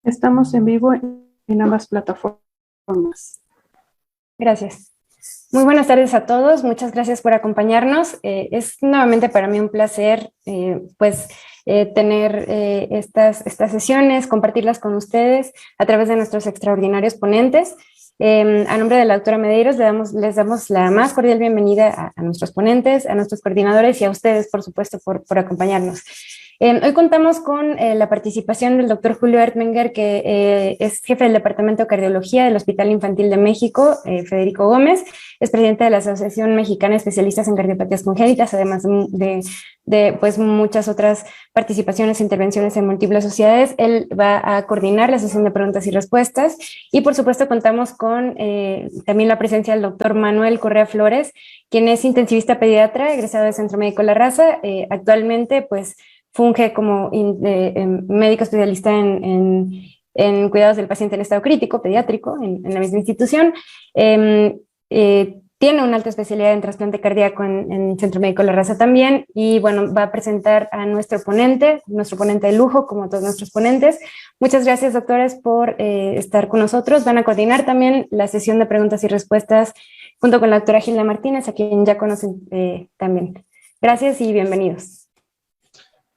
Estamos en vivo en ambas plataformas. Gracias. Muy buenas tardes a todos. Muchas gracias por acompañarnos. Es nuevamente para mí un placer tener estas sesiones, compartirlas con ustedes a través de nuestros extraordinarios ponentes. A nombre de la doctora Medeiros les damos la más cordial bienvenida a nuestros ponentes, a nuestros coordinadores y a ustedes, por supuesto, por acompañarnos. Hoy contamos con la participación del doctor Julio Ertmenger, que es jefe del Departamento de Cardiología del Hospital Infantil de México, Federico Gómez, es presidente de la Asociación Mexicana de Especialistas en Cardiopatías Congénitas, además de muchas otras participaciones e intervenciones en múltiples sociedades. Él va a coordinar la sesión de preguntas y respuestas y, por supuesto, contamos con también la presencia del doctor Manuel Correa Flores, quien es intensivista pediatra, egresado del Centro Médico La Raza. Actualmente, funge como médico especialista en cuidados del paciente en estado crítico, pediátrico, en la misma institución. Tiene una alta especialidad en trasplante cardíaco en Centro Médico La Raza también, y bueno, va a presentar a nuestro ponente de lujo, como todos nuestros ponentes. Muchas gracias, doctores, por estar con nosotros. Van a coordinar también la sesión de preguntas y respuestas junto con la doctora Gilda Martínez, a quien ya conocen también. Gracias y bienvenidos.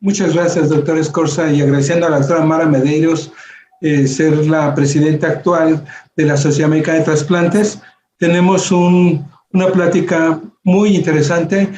Muchas gracias, doctor Escorza, y agradeciendo a la doctora Mara Medeiros ser la presidenta actual de la Sociedad Mexicana de Trasplantes. Tenemos una plática muy interesante,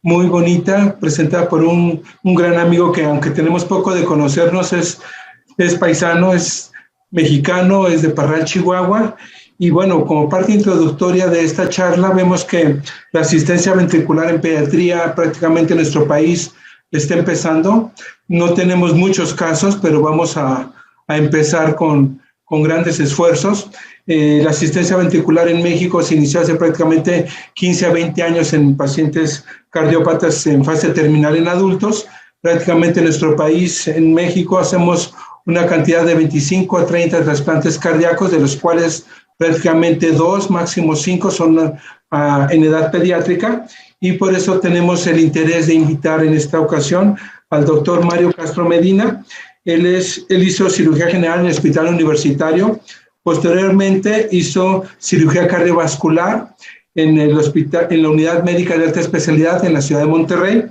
muy bonita, presentada por un gran amigo que, aunque tenemos poco de conocernos, es paisano, es mexicano, es de Parral, Chihuahua. Y bueno, como parte introductoria de esta charla, vemos que la asistencia ventricular en pediatría prácticamente en nuestro país está empezando. No tenemos muchos casos, pero vamos a empezar con grandes esfuerzos. La asistencia ventricular en México se inició hace prácticamente 15 a 20 años en pacientes cardiópatas en fase terminal en adultos. Prácticamente en nuestro país, en México, hacemos una cantidad de 25 a 30 trasplantes cardíacos, de los cuales prácticamente 2, máximo 5 son en edad pediátrica, y por eso tenemos el interés de invitar en esta ocasión al doctor Mario Castro Medina. Él hizo cirugía general en el Hospital Universitario, posteriormente hizo cirugía cardiovascular en la Unidad Médica de Alta Especialidad en la ciudad de Monterrey,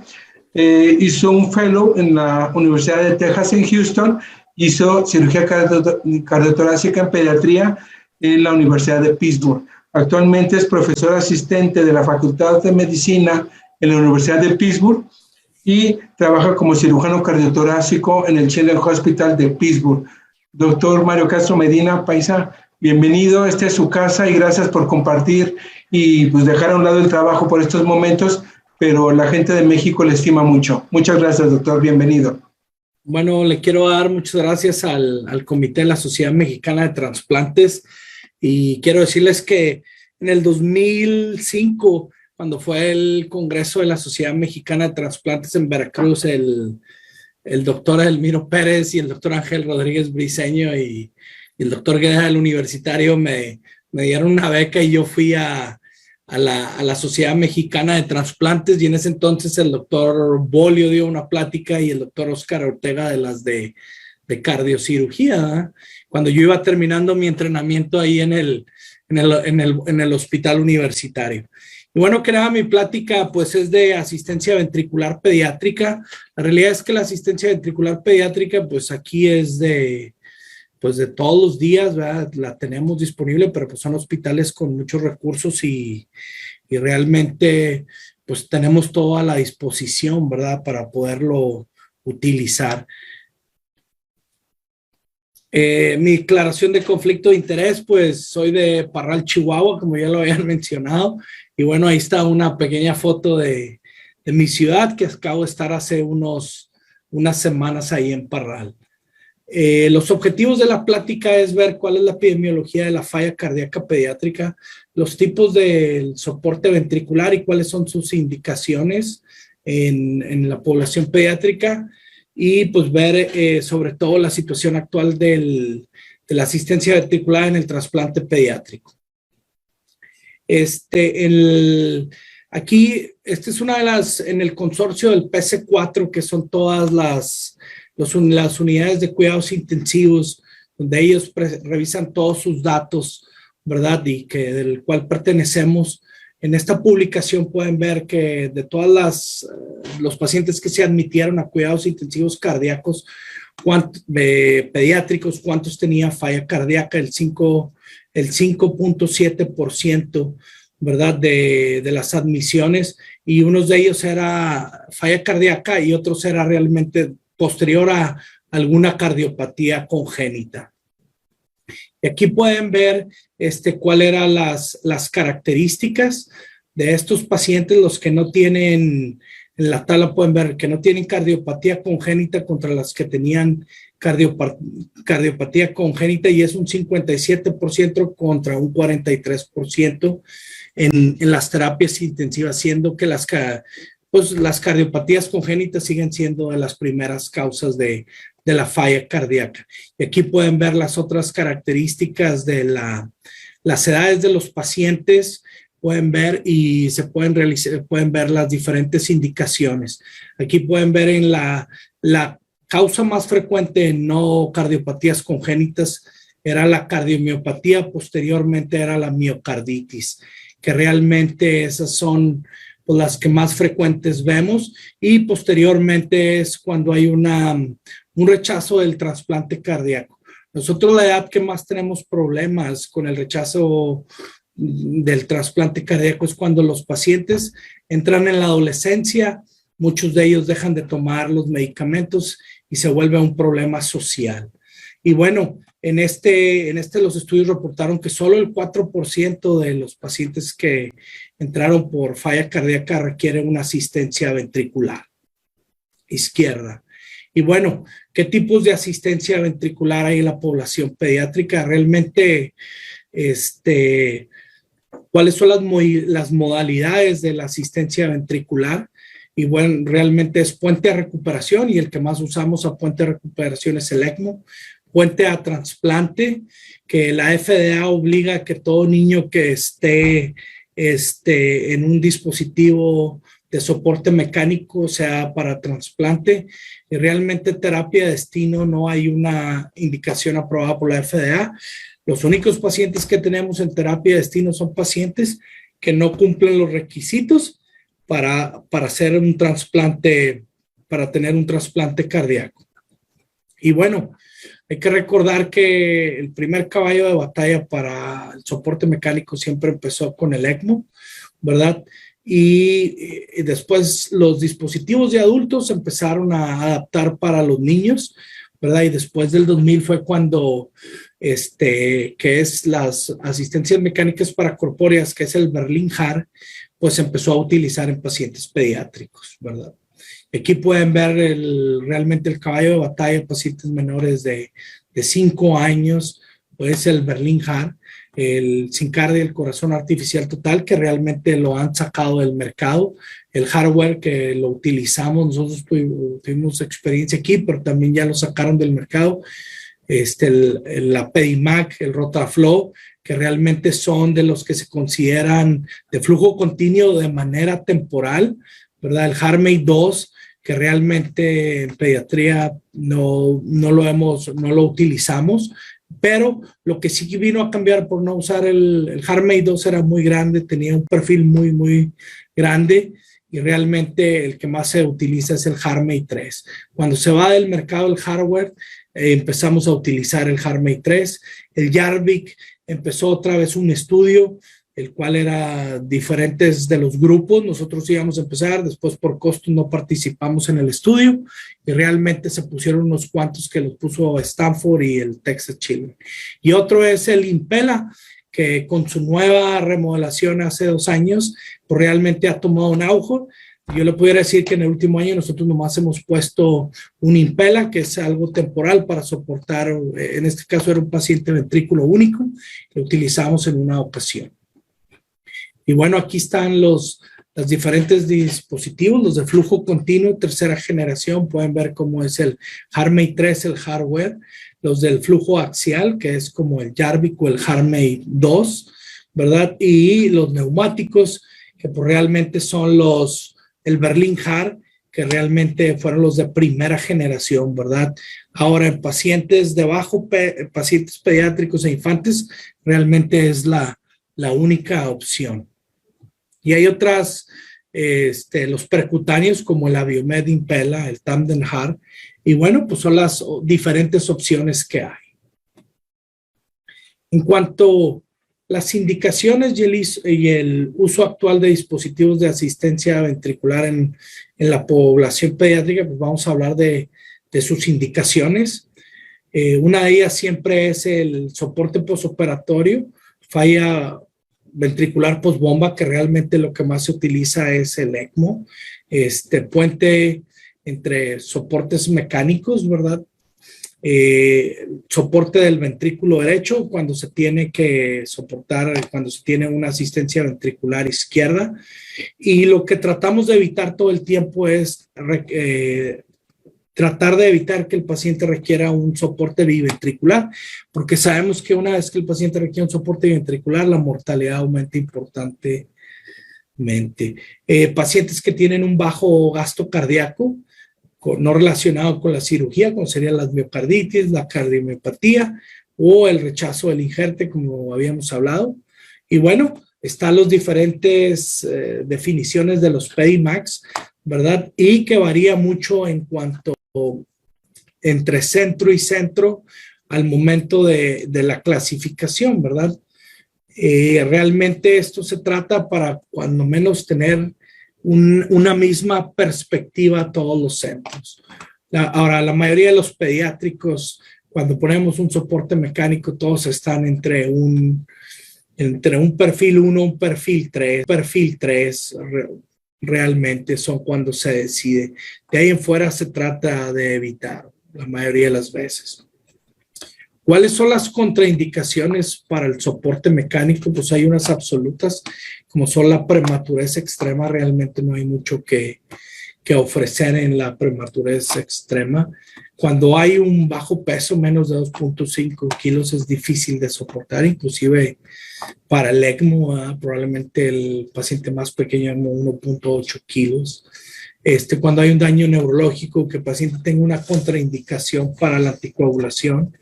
hizo un fellow en la Universidad de Texas en Houston, hizo cirugía cardiotorácica en pediatría en la Universidad de Pittsburgh. Actualmente es profesor asistente de la Facultad de Medicina en la Universidad de Pittsburgh y trabaja como cirujano cardiotorácico en el Children's Hospital de Pittsburgh. Doctor Mario Castro Medina, paisa, bienvenido. Esta es su casa y gracias por compartir y dejar a un lado el trabajo por estos momentos, pero la gente de México le estima mucho. Muchas gracias, doctor. Bienvenido. Bueno, le quiero dar muchas gracias al Comité de la Sociedad Mexicana de Trasplantes. Y quiero decirles que en el 2005, cuando fue el Congreso de la Sociedad Mexicana de Trasplantes en Veracruz, el doctor Elmiro Pérez y el doctor Ángel Rodríguez Briceño y el doctor Guerra del Universitario me dieron una beca y yo fui a la Sociedad Mexicana de Trasplantes, y en ese entonces el doctor Bolio dio una plática y el doctor Oscar Ortega de las de cardiocirugía, ¿eh? Cuando yo iba terminando mi entrenamiento ahí en el hospital universitario. Y bueno, que nada, mi plática es de asistencia ventricular pediátrica. La realidad es que la asistencia ventricular pediátrica aquí es de todos los días, ¿verdad? La tenemos disponible, pero son hospitales con muchos recursos y realmente tenemos todo a la disposición, ¿verdad? Para poderlo utilizar. Mi declaración de conflicto de interés, soy de Parral, Chihuahua, como ya lo habían mencionado. Y bueno, ahí está una pequeña foto de mi ciudad, que acabo de estar hace unas semanas ahí en Parral. Los objetivos de la plática es ver cuál es la epidemiología de la falla cardíaca pediátrica, los tipos de soporte ventricular y cuáles son sus indicaciones en la población pediátrica, y ver sobre todo la situación actual de la asistencia ventricular en el trasplante pediátrico. Aquí, es una de las, en el consorcio del PC4, que son todas las unidades de cuidados intensivos donde ellos revisan todos sus datos, ¿verdad? Y que del cual pertenecemos. En esta publicación pueden ver que de todas los pacientes que se admitieron a cuidados intensivos cardíacos, pediátricos, cuántos tenía falla cardíaca, el 5.7%, ¿verdad? De las admisiones, y unos de ellos era falla cardíaca y otros era realmente posterior a alguna cardiopatía congénita. Y aquí pueden ver cuáles eran las características de estos pacientes, los que no tienen, en la tabla pueden ver que no tienen cardiopatía congénita contra las que tenían cardiopatía congénita, y es un 57% contra un 43% en las terapias intensivas, siendo que las cardiopatías congénitas siguen siendo de las primeras causas de la falla cardíaca. Y aquí pueden ver las otras características de las edades de los pacientes, pueden ver y pueden ver las diferentes indicaciones. Aquí pueden ver en la causa más frecuente en no cardiopatías congénitas era la cardiomiopatía, posteriormente era la miocarditis, que realmente esas son pues, las que más frecuentes vemos, y posteriormente es cuando hay un rechazo del trasplante cardíaco. Nosotros la edad que más tenemos problemas con el rechazo del trasplante cardíaco es cuando los pacientes entran en la adolescencia, muchos de ellos dejan de tomar los medicamentos y se vuelve un problema social. Y bueno, en los estudios reportaron que solo el 4% de los pacientes que entraron por falla cardíaca requieren una asistencia ventricular izquierda. Y bueno, ¿qué tipos de asistencia ventricular hay en la población pediátrica? Realmente, ¿cuáles son las modalidades de la asistencia ventricular? Y bueno, realmente es puente a recuperación, y el que más usamos a puente a recuperación es el ECMO. Puente a trasplante, que la FDA obliga a que todo niño que esté en un dispositivo de soporte mecánico sea para trasplante. Y realmente terapia de destino no hay una indicación aprobada por la FDA. Los únicos pacientes que tenemos en terapia de destino son pacientes que no cumplen los requisitos para hacer un trasplante, para tener un trasplante cardíaco. Y bueno, hay que recordar que el primer caballo de batalla para el soporte mecánico siempre empezó con el ECMO, ¿verdad? Y después los dispositivos de adultos empezaron a adaptar para los niños, ¿verdad? Y después del 2000 fue cuando, que es las asistencias mecánicas para corpóreas, que es el Berlin-Hart, pues empezó a utilizar en pacientes pediátricos, ¿verdad? Aquí pueden ver realmente el caballo de batalla en pacientes menores de 5 años, pues el Berlin-Hart, el SynCardia, el corazón artificial total, que realmente lo han sacado del mercado, el hardware que lo utilizamos, nosotros tuvimos experiencia aquí, pero también ya lo sacaron del mercado, la Pedimac, el Rotaflow, que realmente son de los que se consideran de flujo continuo de manera temporal, ¿verdad? El HeartMate 2, que realmente en pediatría no lo utilizamos, pero lo que sí vino a cambiar por no usar el HeartMate 2 era muy grande, tenía un perfil muy, muy grande, y realmente el que más se utiliza es el HeartMate 3. Cuando se va del mercado el hardware, empezamos a utilizar el HeartMate 3. El Jarvik empezó otra vez un estudio, el cual era diferentes de los grupos. Nosotros íbamos a empezar, después por costo no participamos en el estudio, y realmente se pusieron unos cuantos que los puso Stanford y el Texas Children. Y otro es el Impella, que con su nueva remodelación hace 2 años, pues realmente ha tomado un auge. Yo le pudiera decir que en el último año nosotros nomás hemos puesto un Impella, que es algo temporal para soportar, en este caso era un paciente ventrículo único, que utilizamos en una ocasión. Y bueno, aquí están los diferentes dispositivos, los de flujo continuo, tercera generación. Pueden ver cómo es el HeartMate 3, el hardware. Los del flujo axial, que es como el Jarvik o el HeartMate 2, ¿verdad? Y los neumáticos, que pues realmente son el Berlin-Hart, que realmente fueron los de primera generación, ¿verdad? Ahora en pacientes pacientes pediátricos e infantes, realmente es la única opción. Y hay otras, los percutáneos como el Abiomed Impella, el Tandem Heart, y bueno, pues son las diferentes opciones que hay. En cuanto a las indicaciones y el uso actual de dispositivos de asistencia ventricular en la población pediátrica, pues vamos a hablar de sus indicaciones. Una de ellas siempre es el soporte postoperatorio, falla ventricular postbomba, que realmente lo que más se utiliza es el ECMO, puente entre soportes mecánicos, ¿verdad? Soporte del ventrículo derecho cuando se tiene que soportar, cuando se tiene una asistencia ventricular izquierda. Y lo que tratamos de evitar todo el tiempo es tratar de evitar que el paciente requiera un soporte biventricular, porque sabemos que una vez que el paciente requiere un soporte biventricular, la mortalidad aumenta importantemente. Pacientes que tienen un bajo gasto cardíaco, no relacionado con la cirugía, como serían las miocarditis, la cardiomiopatía o el rechazo del injerte, como habíamos hablado. Y bueno, están las diferentes definiciones de los PEDIMACs, ¿verdad? Y que varía mucho en cuanto entre centro y centro al momento de la clasificación, ¿verdad? Realmente esto se trata para cuando menos tener una misma perspectiva a todos los centros. Ahora, la mayoría de los pediátricos, cuando ponemos un soporte mecánico, todos están entre un perfil 1, un perfil 3. Perfil 3 realmente son cuando se decide. De ahí en fuera se trata de evitar la mayoría de las veces. ¿Cuáles son las contraindicaciones para el soporte mecánico? Pues hay unas absolutas, como son la prematurez extrema. Realmente no hay mucho que ofrecer en la prematurez extrema. Cuando hay un bajo peso, menos de 2.5 kilos, es difícil de soportar, inclusive para el ECMO, probablemente el paciente más pequeño, 1.8 kilos. Cuando hay un daño neurológico, que el paciente tenga una contraindicación para la anticoagulación,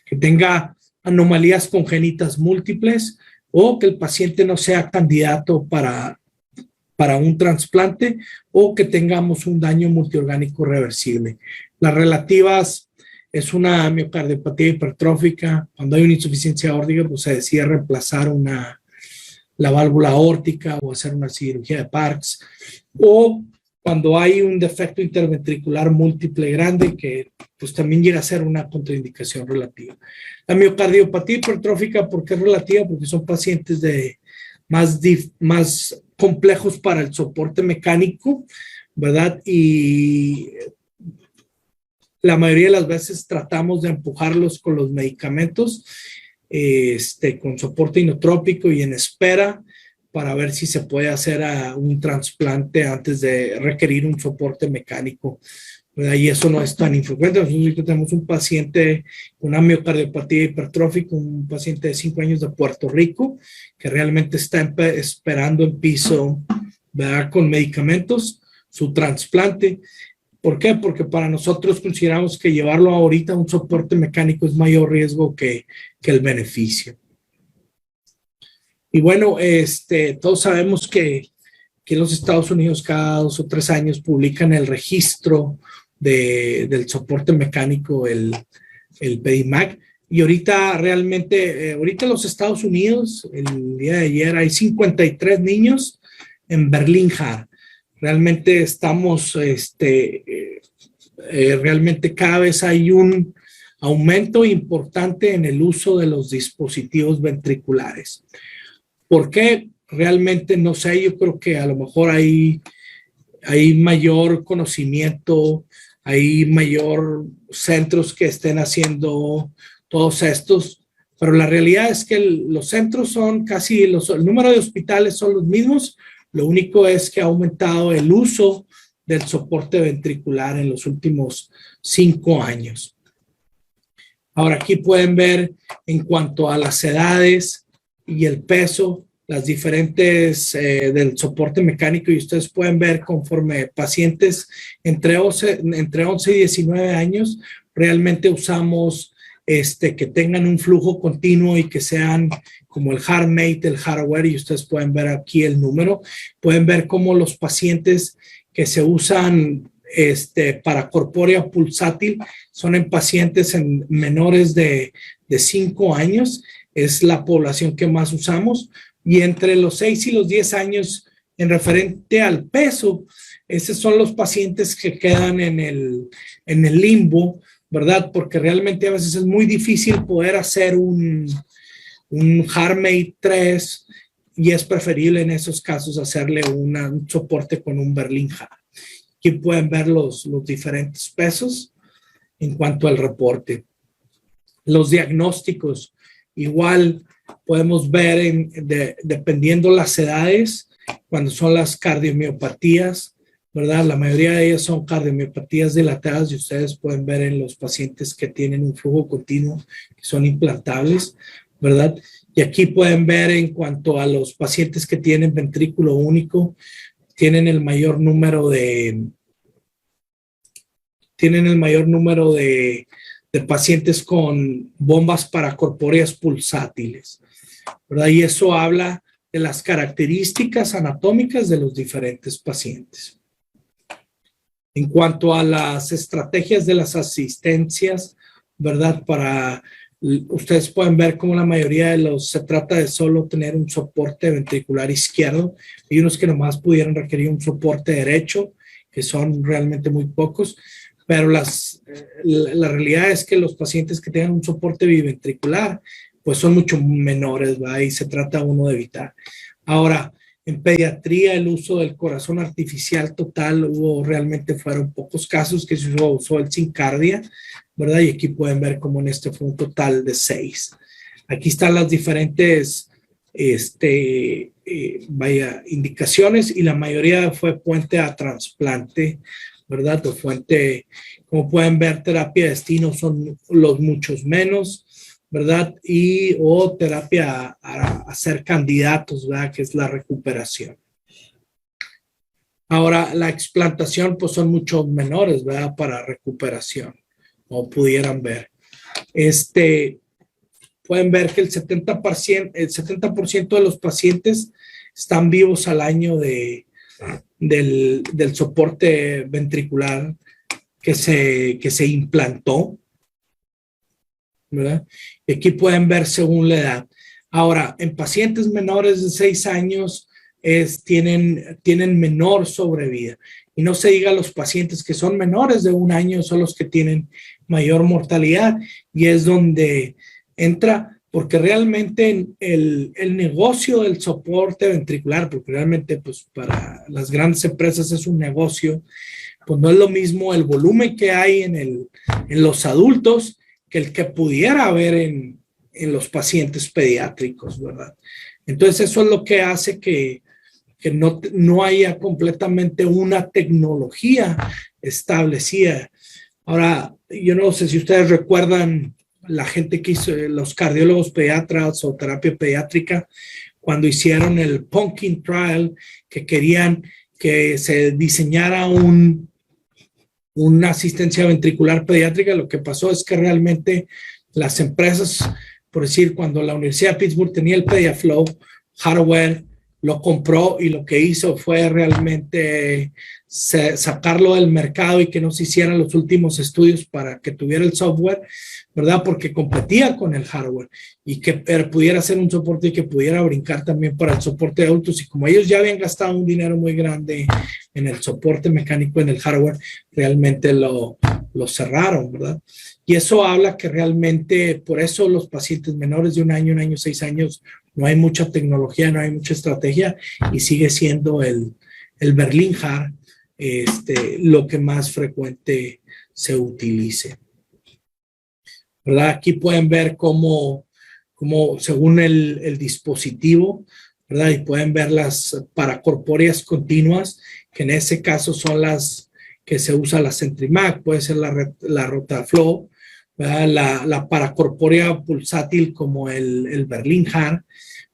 que tenga anomalías congénitas múltiples o que el paciente no sea candidato para un trasplante o que tengamos un daño multiorgánico reversible. Las relativas es una miocardiopatía hipertrófica. Cuando hay una insuficiencia aórtica, pues se decide reemplazar la válvula aórtica o hacer una cirugía de Parks, o cuando hay un defecto interventricular múltiple grande, que pues también llega a ser una contraindicación relativa. La miocardiopatía hipertrófica, ¿por qué es relativa? Porque son pacientes más complejos para el soporte mecánico, ¿verdad? Y la mayoría de las veces tratamos de empujarlos con los medicamentos, con soporte inotrópico y en espera, para ver si se puede hacer un trasplante antes de requerir un soporte mecánico, ¿verdad? Y eso no es tan infrecuente. Nosotros tenemos un paciente con una miocardiopatía hipertrófica, un paciente de 5 años de Puerto Rico, que realmente está esperando en piso, ¿verdad?, con medicamentos, su trasplante. ¿Por qué? Porque para nosotros consideramos que llevarlo ahorita a un soporte mecánico es mayor riesgo que el beneficio. Y bueno, todos sabemos que en los Estados Unidos cada 2 o 3 años publican el registro del soporte mecánico, el PEDIMAC. Y ahorita realmente, ahorita en los Estados Unidos, el día de ayer, hay 53 niños en Berlín-Hart. Realmente estamos, realmente cada vez hay un aumento importante en el uso de los dispositivos ventriculares. ¿Por qué? Realmente no sé, yo creo que a lo mejor hay mayor conocimiento, hay mayor centros que estén haciendo todos estos, pero la realidad es que los centros son casi, el número de hospitales son los mismos, lo único es que ha aumentado el uso del soporte ventricular en los últimos 5 años. Ahora aquí pueden ver en cuanto a las edades y el peso, las diferentes del soporte mecánico, y ustedes pueden ver conforme pacientes entre 11 y 19 años, realmente usamos que tengan un flujo continuo y que sean como el HeartMate, el hardware, y ustedes pueden ver aquí el número. Pueden ver cómo los pacientes que se usan para corpórea pulsátil son en pacientes menores de 5 años. Es la población que más usamos. Y entre los 6 y los 10 años, en referente al peso, esos son los pacientes que quedan en el limbo, ¿verdad? Porque realmente a veces es muy difícil poder hacer un HeartMate 3 y es preferible en esos casos hacerle un soporte con un Berlin Heart. Aquí pueden ver los diferentes pesos en cuanto al reporte. Los diagnósticos, igual podemos ver dependiendo las edades, cuando son las cardiomiopatías, ¿verdad? La mayoría de ellas son cardiomiopatías dilatadas y ustedes pueden ver en los pacientes que tienen un flujo continuo, que son implantables, ¿verdad? Y aquí pueden ver en cuanto a los pacientes que tienen ventrículo único, tienen el mayor número de pacientes con bombas paracorpóreas pulsátiles, ¿verdad? Y eso habla de las características anatómicas de los diferentes pacientes. En cuanto a las estrategias de las asistencias, ¿verdad? Ustedes pueden ver cómo la mayoría de los se trata de solo tener un soporte ventricular izquierdo. Hay unos que nomás pudieran requerir un soporte derecho, que son realmente muy pocos, pero la realidad es que los pacientes que tengan un soporte biventricular, pues son mucho menores, ¿verdad? Y se trata uno de evitar. Ahora, en pediatría, el uso del corazón artificial total, fueron pocos casos que se usó el Syncardia, ¿verdad? Y aquí pueden ver cómo en este fue un total de 6. Aquí están las diferentes indicaciones y la mayoría fue puente a trasplante, ¿verdad? O fuente, como pueden ver, terapia de destino son los muchos menos, ¿verdad? O terapia a ser candidatos, ¿verdad? Que es la recuperación. Ahora, la explantación, pues son mucho menores, ¿verdad? Para recuperación, como pudieran ver. Pueden ver que el 70% de los pacientes están vivos al año del soporte ventricular que se implantó, ¿verdad? Y aquí pueden ver según la edad. Ahora, en pacientes menores de 6 años tienen menor sobrevida. Y no se diga los pacientes que son menores de 1 año son los que tienen mayor mortalidad, y es donde entra, porque realmente el negocio del soporte ventricular, porque realmente pues para las grandes empresas es un negocio, pues no es lo mismo el volumen que hay en los adultos que el que pudiera haber en los pacientes pediátricos, ¿verdad? Entonces eso es lo que hace que no haya completamente una tecnología establecida. Ahora, yo no sé si ustedes recuerdan la gente que hizo, los cardiólogos pediatras o terapia pediátrica, cuando hicieron el Pumpkin Trial, que querían que se diseñara una asistencia ventricular pediátrica. Lo que pasó es que realmente las empresas, por decir, cuando la Universidad de Pittsburgh tenía el PediaFlow hardware, lo compró y lo que hizo fue realmente sacarlo del mercado y que no se hicieran los últimos estudios para que tuviera el software, ¿verdad? Porque competía con el hardware y que pudiera hacer un soporte y que pudiera brincar también para el soporte de adultos. Y como ellos ya habían gastado un dinero muy grande en el soporte mecánico, en el hardware, realmente lo cerraron, ¿verdad? Y eso habla que realmente, por eso los pacientes menores de 1 año, 1 año, 6 años, no hay mucha tecnología, no hay mucha estrategia y sigue siendo el Berlin Heart lo que más frecuente se utilice, ¿verdad? Aquí pueden ver cómo según el dispositivo, ¿verdad? Y pueden ver las paracorpóreas continuas, que en ese caso son las que se usa la CentriMac, puede ser la Rotaflow, ¿verdad? La paracorpórea pulsátil como el Berlin Heart,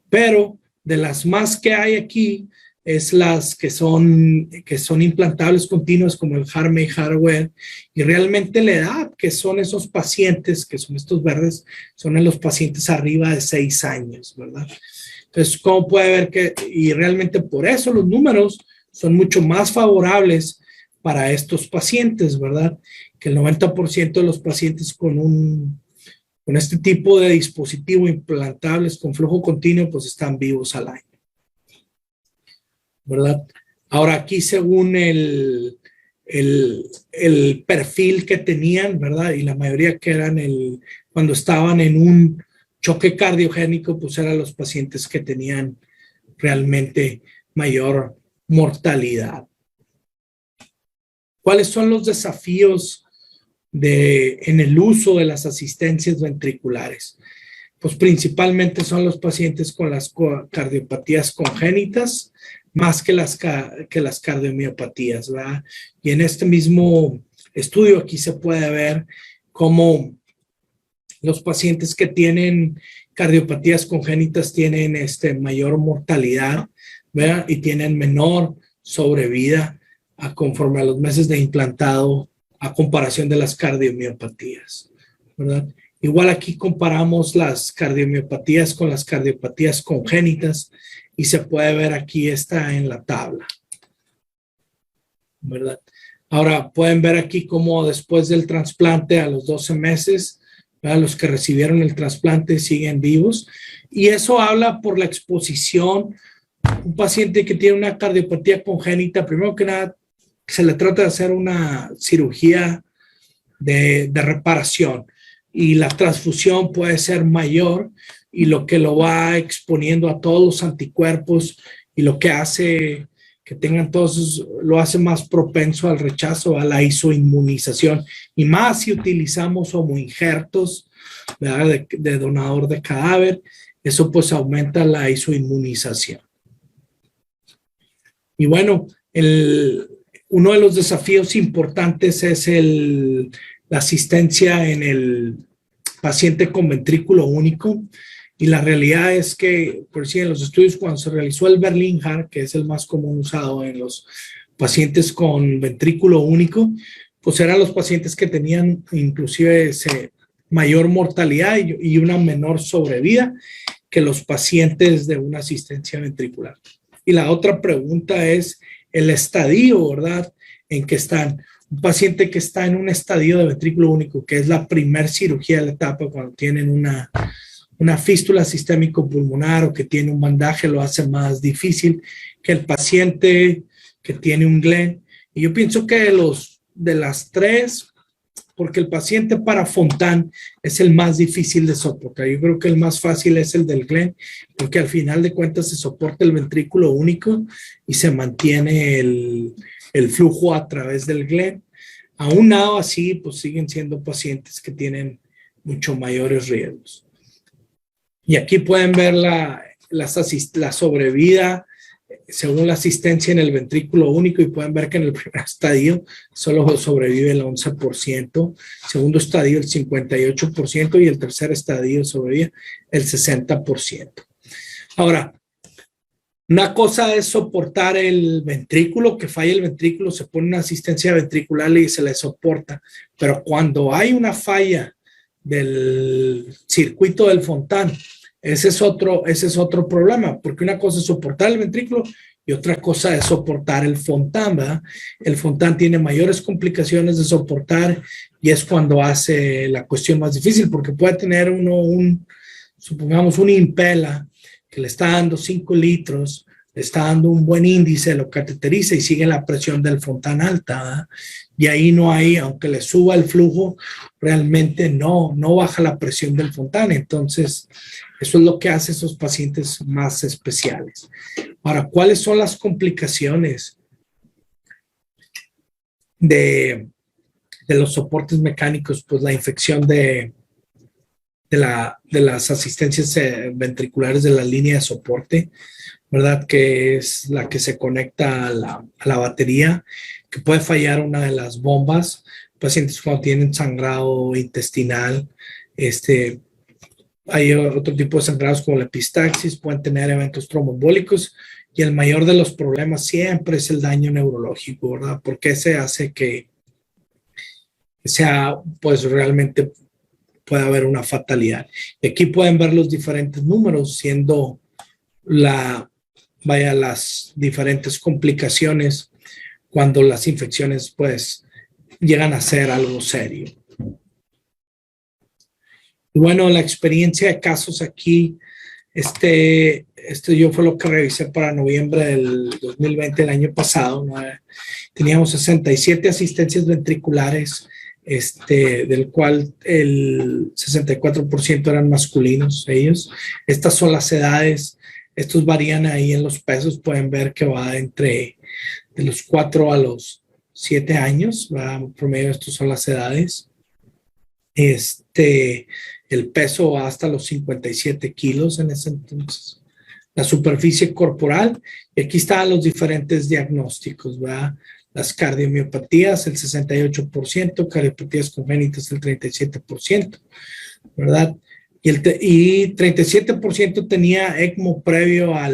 pero de las más que hay aquí es las que son implantables continuas como el Harmony Hardware, y realmente la edad que son esos pacientes, que son estos verdes, son en los pacientes arriba de 6 años, ¿verdad? Entonces, ¿cómo puede ver que, y realmente por eso los números son mucho más favorables para estos pacientes, ¿verdad? Que el 90% de los pacientes con este tipo de dispositivo implantables con flujo continuo, pues están vivos al año, ¿verdad? Ahora aquí según el perfil que tenían, ¿verdad? Y la mayoría que eran cuando estaban en un choque cardiogénico, pues eran los pacientes que tenían realmente mayor mortalidad. ¿Cuáles son los desafíos en el uso de las asistencias ventriculares? Pues principalmente son los pacientes con las cardiopatías congénitas, más que las cardiomiopatías, ¿verdad? Y en este mismo estudio aquí se puede ver cómo los pacientes que tienen cardiopatías congénitas tienen mayor mortalidad, ¿verdad? Y tienen menor sobrevida conforme a los meses de implantado a comparación de las cardiomiopatías, ¿verdad? Igual aquí comparamos las cardiomiopatías con las cardiopatías congénitas y se puede ver aquí en la tabla, ¿verdad? Ahora pueden ver aquí cómo después del trasplante a los 12 meses, ¿verdad? Los que recibieron el trasplante siguen vivos, y eso habla por la exposición. Un paciente que tiene una cardiopatía congénita, primero que nada, se le trata de hacer una cirugía de reparación, y la transfusión puede ser mayor, y lo que lo va exponiendo a todos los anticuerpos, y lo que hace que tengan todos, lo hace más propenso al rechazo, a la isoinmunización, y más si utilizamos homoinjertos, ¿verdad? de donador de cadáver, eso pues aumenta la isoinmunización. Y bueno, uno de los desafíos importantes es la asistencia en el paciente con ventrículo único. Y la realidad es que, por decir, en los estudios cuando se realizó el Berlin Heart, que es el más común usado en los pacientes con ventrículo único, pues eran los pacientes que tenían inclusive mayor mortalidad y una menor sobrevida que los pacientes de una asistencia ventricular. Y la otra pregunta es el estadio, ¿verdad? En que están. Un paciente que está en un estadio de ventrículo único, que es la primer cirugía de la etapa, cuando tienen una fístula sistémico pulmonar o que tiene un bandaje, lo hace más difícil que el paciente que tiene un Glenn. Y yo pienso que de las tres, porque el paciente para Fontan es el más difícil de soportar. Yo creo que el más fácil es el del Glenn, porque al final de cuentas se soporta el ventrículo único y se mantiene el flujo a través del Glenn. Aunado así, pues siguen siendo pacientes que tienen mucho mayores riesgos. Y aquí pueden ver la sobrevida según la asistencia en el ventrículo único, y pueden ver que en el primer estadio solo sobrevive el 11%, segundo estadio el 58% y el tercer estadio sobrevive el 60%. Ahora, una cosa es soportar el ventrículo, que falla el ventrículo, se pone una asistencia ventricular y se le soporta, pero cuando hay una falla del circuito del Fontan, ese es otro problema, porque una cosa es soportar el ventrículo y otra cosa es soportar el Fontan, ¿verdad? El Fontan tiene mayores complicaciones de soportar y es cuando hace la cuestión más difícil, porque puede tener supongamos un Impella que le está dando 5 litros, le está dando un buen índice, lo cateteriza y sigue la presión del Fontan alta, ¿verdad? Y ahí no hay, aunque le suba el flujo, realmente no baja la presión del Fontan. Entonces, eso es lo que hace esos pacientes más especiales. Ahora, ¿cuáles son las complicaciones de los soportes mecánicos? Pues la infección de las asistencias ventriculares de la línea de soporte, ¿verdad? Que es la que se conecta a la batería, que puede fallar una de las bombas. Pacientes cuando tienen sangrado intestinal, hay otro tipo de sangrados como la epistaxis, pueden tener eventos tromboembólicos y el mayor de los problemas siempre es el daño neurológico, ¿verdad? Porque ese hace que sea, pues realmente puede haber una fatalidad. Y aquí pueden ver los diferentes números siendo las diferentes complicaciones cuando las infecciones pues llegan a ser algo serio. Y bueno, la experiencia de casos aquí, yo fue lo que revisé para noviembre del 2020, el año pasado, ¿no? Teníamos 67 asistencias ventriculares, del cual el 64% eran masculinos ellos. Estas son las edades, estos varían ahí en los pesos, pueden ver que va de los 4 a los 7 años, ¿verdad? Promedio, estos son las edades. El peso va hasta los 57 kilos en ese entonces. La superficie corporal, y aquí están los diferentes diagnósticos, ¿verdad? Las cardiomiopatías, el 68%, cardiopatías congénitas, el 37%, ¿verdad? Y 37% tenía ECMO previo a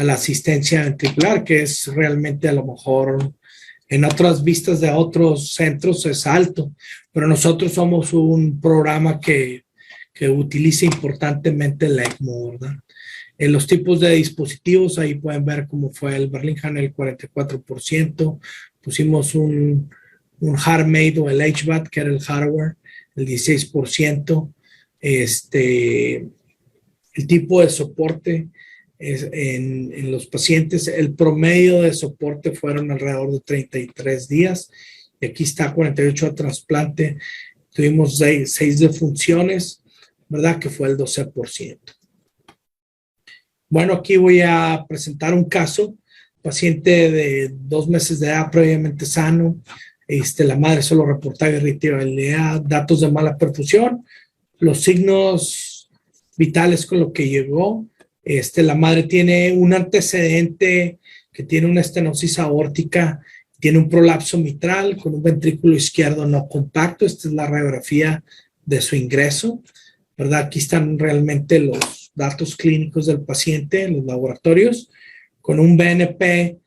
la asistencia ventricular, que es realmente a lo mejor en otras vistas de otros centros es alto, pero nosotros somos un programa que utiliza importantemente el ECMO, ¿verdad? En los tipos de dispositivos, ahí pueden ver cómo fue el Berlin-Hahn, el 44%. Pusimos un HeartMate o el HVAD, que era el hardware, el 16%. El tipo de soporte en los pacientes, el promedio de soporte fueron alrededor de 33 días. Y aquí está 48 de trasplante. Tuvimos 6 defunciones, ¿verdad? Que fue el 12%. Bueno, aquí voy a presentar un caso, paciente de 2 meses de edad previamente sano, la madre solo reportaba irritabilidad, datos de mala perfusión, los signos vitales con lo que llegó, la madre tiene un antecedente que tiene una estenosis aórtica, tiene un prolapso mitral con un ventrículo izquierdo no compacto, esta es la radiografía de su ingreso, ¿verdad? Aquí están realmente los datos clínicos del paciente en los laboratorios con un BNP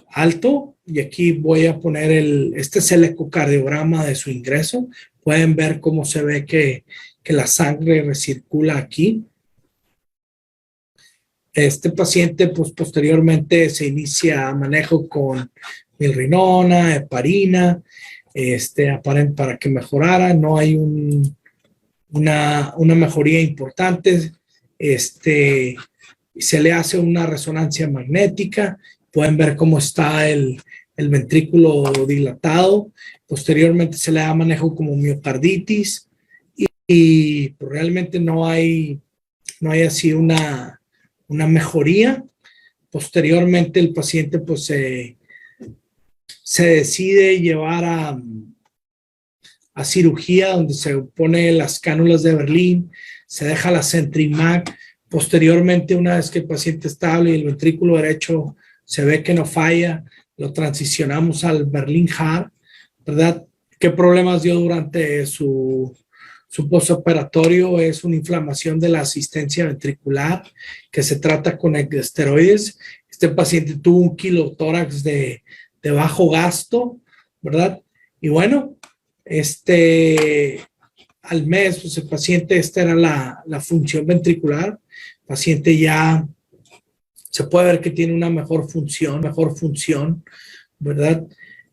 alto y aquí voy a poner este es el ecocardiograma de su ingreso. Pueden ver cómo se ve que la sangre recircula aquí. Este paciente pues posteriormente se inicia manejo con milrinona, heparina, para que mejorara. No hay una mejoría importante. Se le hace una resonancia magnética, pueden ver cómo está el ventrículo dilatado, posteriormente se le da manejo como miocarditis y pues realmente no hay así una mejoría. Posteriormente el paciente pues se decide llevar a cirugía donde se pone las cánulas de Berlín, se deja la CentriMac. Posteriormente, una vez que el paciente es estable y el ventrículo derecho se ve que no falla, lo transicionamos al Berlin-Hahn, ¿verdad? ¿Qué problemas dio durante su postoperatorio? Es una inflamación de la asistencia ventricular que se trata con esteroides. Este paciente tuvo un quilotórax de bajo gasto, ¿verdad? Y bueno, al mes, pues el paciente, esta era la función ventricular. El paciente ya se puede ver que tiene una mejor función, ¿verdad?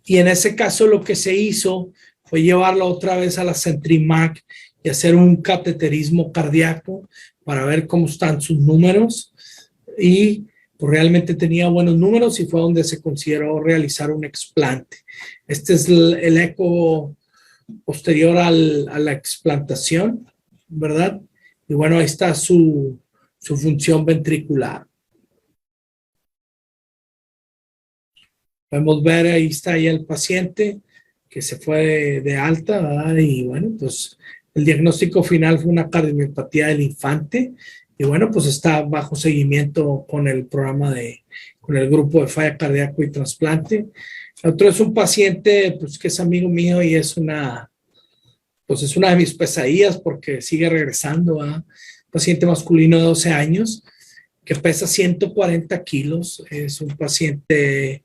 Y en ese caso lo que se hizo fue llevarlo otra vez a la CentriMac y hacer un cateterismo cardíaco para ver cómo están sus números. Y pues realmente tenía buenos números y fue donde se consideró realizar un explante. Este es el eco posterior a la explantación, ¿verdad? Y bueno, ahí está su función ventricular. Podemos ver, ahí está ya el paciente que se fue de alta, ¿verdad? Y bueno, pues el diagnóstico final fue una cardiomiopatía del infante. Y bueno, pues está bajo seguimiento con el programa con el grupo de falla cardíaco y trasplante. Otro es un paciente pues, que es amigo mío y es una de mis pesadillas porque sigue regresando. paciente masculino de 12 años que pesa 140 kilos. Es un paciente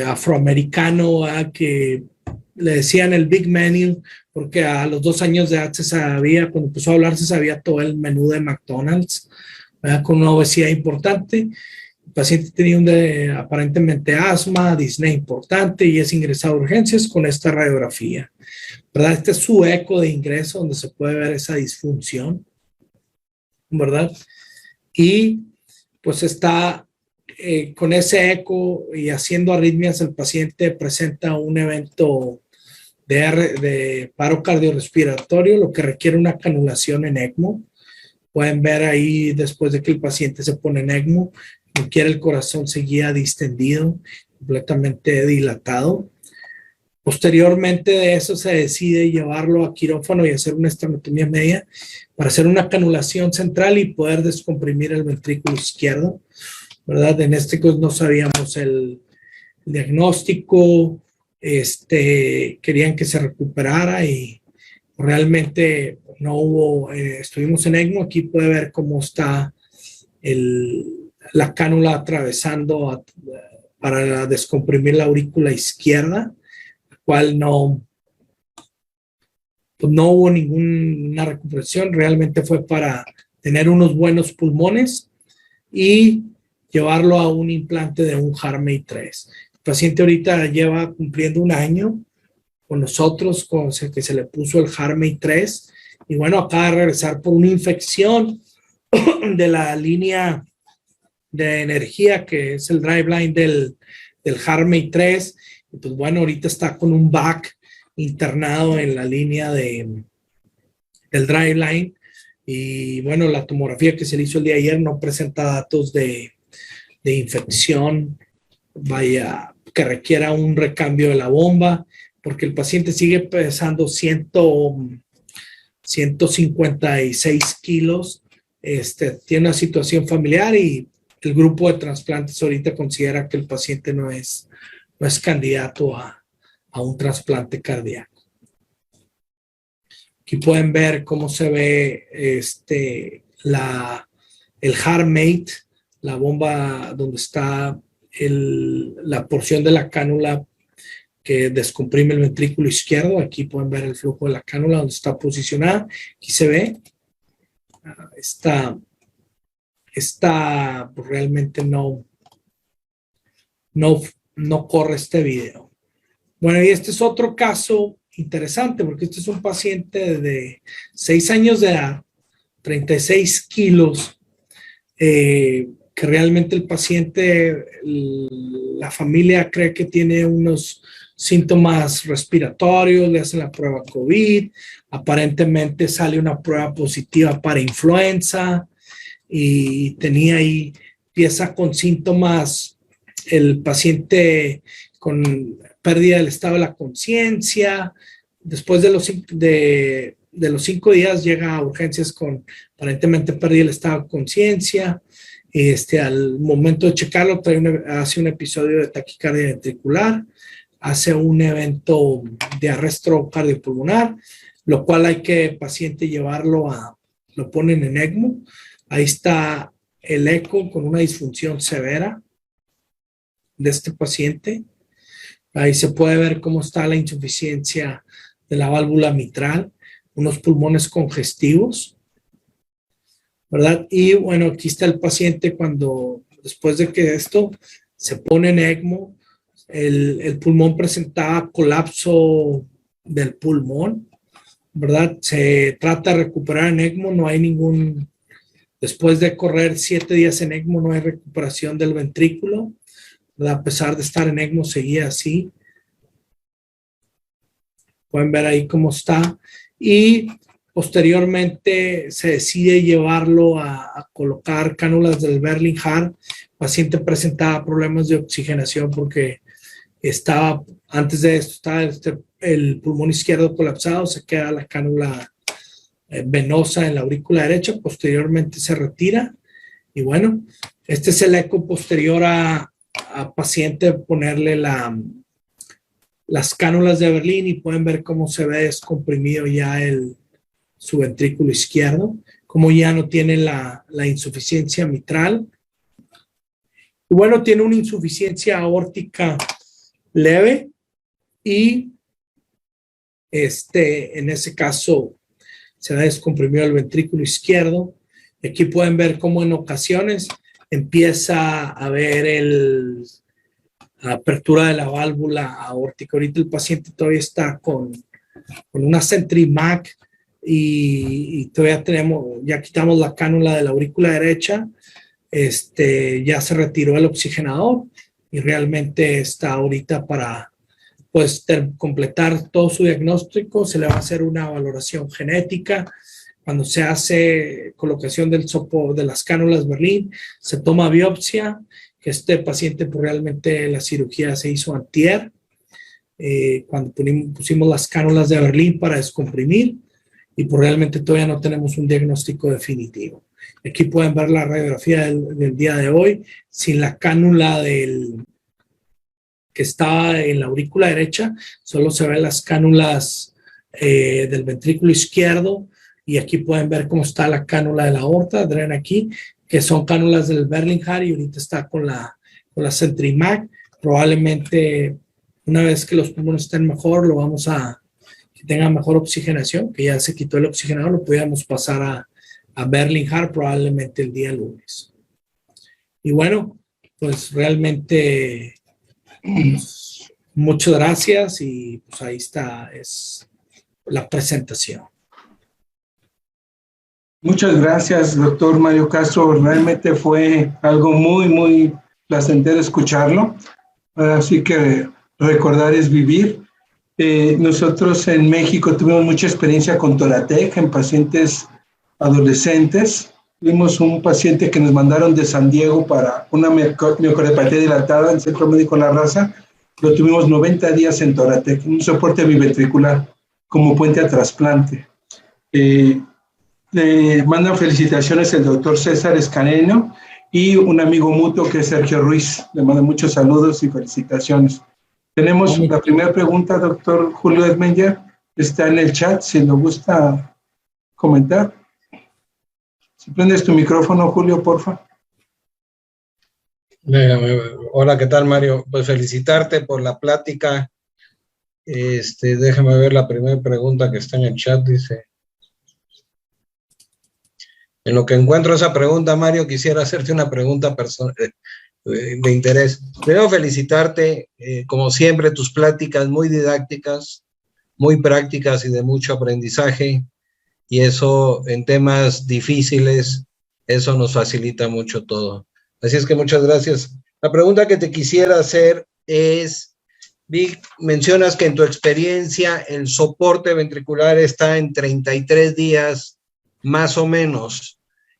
afroamericano que le decían el Big Menu porque a los 2 años de edad se sabía, cuando empezó a hablar, se sabía todo el menú de McDonald's, ¿verdad? Con una obesidad importante. El paciente tenía aparentemente asma, disnea importante y es ingresado a urgencias con esta radiografía, ¿verdad? Este es su eco de ingreso donde se puede ver esa disfunción, ¿verdad? Y pues está con ese eco y haciendo arritmias, el paciente presenta un evento de paro cardiorrespiratorio, lo que requiere una canulación en ECMO. Pueden ver ahí, después de que el paciente se pone en ECMO, requiere el corazón seguía distendido, completamente dilatado. Posteriormente de eso se decide llevarlo a quirófano y hacer una estenotomía media para hacer una canulación central y poder descomprimir el ventrículo izquierdo, ¿verdad? En este caso no sabíamos el diagnóstico, querían que se recuperara y realmente no hubo, estuvimos en ECMO. Aquí puede ver cómo está la cánula atravesando para descomprimir la aurícula izquierda, cual no hubo ninguna recuperación. Realmente fue para tener unos buenos pulmones y llevarlo a un implante de un HeartMate 3. El paciente ahorita lleva cumpliendo 1 año con nosotros, que se le puso el HeartMate 3, y bueno, acaba de regresar por una infección de la línea de energía, que es el driveline del HeartMate 3, y pues bueno, ahorita está con un back internado en la línea del driveline, y bueno, la tomografía que se le hizo el día de ayer no presenta datos de infección, que requiera un recambio de la bomba, porque el paciente sigue pesando 156 kilos, tiene una situación familiar y el grupo de trasplantes ahorita considera que el paciente no es candidato a un trasplante cardíaco. Aquí pueden ver cómo se ve el HeartMate, la bomba donde está la porción de la cánula que descomprime el ventrículo izquierdo. Aquí pueden ver el flujo de la cánula donde está posicionada. Aquí se ve. Pues realmente no corre este video. Bueno, y este es otro caso interesante porque este es un paciente de 6 años de edad, 36 kilos, que realmente el paciente, la familia cree que tiene unos síntomas respiratorios, le hacen la prueba COVID, aparentemente sale una prueba positiva para influenza y tenía ahí, empieza con síntomas, el paciente con pérdida del estado de la conciencia. Después de los 5 días llega a urgencias con aparentemente pérdida del estado de conciencia. Al momento de checarlo hace un episodio de taquicardia ventricular, hace un evento de arresto cardiopulmonar, lo cual hay que paciente llevarlo lo ponen en ECMO. Ahí está el eco con una disfunción severa de este paciente. Ahí se puede ver cómo está la insuficiencia de la válvula mitral, unos pulmones congestivos, ¿verdad? Y bueno, aquí está el paciente después de que esto se pone en ECMO, el pulmón presentaba colapso del pulmón, ¿verdad? Se trata de recuperar en ECMO, no hay después de correr 7 días en ECMO, no hay recuperación del ventrículo, ¿verdad? A pesar de estar en ECMO, seguía así. Pueden ver ahí cómo está. Y posteriormente se decide llevarlo a colocar cánulas del Berlin Heart. El paciente presentaba problemas de oxigenación porque antes de esto estaba el pulmón izquierdo colapsado, se queda la cánula venosa en la aurícula derecha, posteriormente se retira. Y bueno, este es el eco posterior a paciente, ponerle las cánulas de Berlín y pueden ver cómo se ve descomprimido ya su ventrículo izquierdo. como ya no tiene la insuficiencia mitral. Y bueno, tiene una insuficiencia aórtica leve y en ese caso se ha descomprimido el ventrículo izquierdo. Aquí pueden ver cómo en ocasiones empieza a haber la apertura de la válvula aórtica. Ahorita el paciente todavía está con una CentriMac y todavía ya quitamos la cánula de la aurícula derecha. Ya se retiró el oxigenador y realmente está ahorita para completar todo su diagnóstico. Se le va a hacer una valoración genética. Cuando se hace colocación de las cánulas Berlín, se toma biopsia, que este paciente pues, realmente la cirugía se hizo antier, cuando pusimos las cánulas de Berlín para descomprimir, y pues realmente todavía no tenemos un diagnóstico definitivo. Aquí pueden ver la radiografía del día de hoy, sin la cánula que estaba en la aurícula derecha, solo se ven las cánulas del ventrículo izquierdo, y aquí pueden ver cómo está la cánula de la aorta, drena aquí, que son cánulas del Berlin-Hart, y ahorita está con la CentriMac. Probablemente una vez que los pulmones estén mejor, que tenga mejor oxigenación, que ya se quitó el oxigenador, lo podíamos pasar a Berlin-Hart probablemente el día lunes. Y bueno, pues realmente pues, muchas gracias, y pues ahí está, es la presentación. Muchas gracias, doctor Mario Castro. Realmente fue algo muy, muy placentero escucharlo. Así que recordar es vivir. Nosotros en México tuvimos mucha experiencia con Thoratec en pacientes adolescentes. Tuvimos un paciente que nos mandaron de San Diego para una miocardiopatía dilatada en el Centro Médico La Raza. Lo tuvimos 90 días en Thoratec, un soporte biventricular como puente a trasplante. Le mandan felicitaciones el doctor César Escaneno y un amigo mutuo que es Sergio Ruiz. Le mando muchos saludos y felicitaciones. Tenemos la primera pregunta, doctor Julio Edmeyer. Está en el chat, si lo gusta comentar. Si prendes tu micrófono, Julio, porfa. Hola, ¿qué tal, Mario? Pues felicitarte por la plática. Déjame ver la primera pregunta que está en el chat, dice. En lo que encuentro esa pregunta, Mario, quisiera hacerte una pregunta de interés. Primero, felicitarte, como siempre, tus pláticas muy didácticas, muy prácticas y de mucho aprendizaje, y eso en temas difíciles, eso nos facilita mucho todo. Así es que muchas gracias. La pregunta que te quisiera hacer es, mencionas que en tu experiencia el soporte ventricular está en 33 días, más o menos.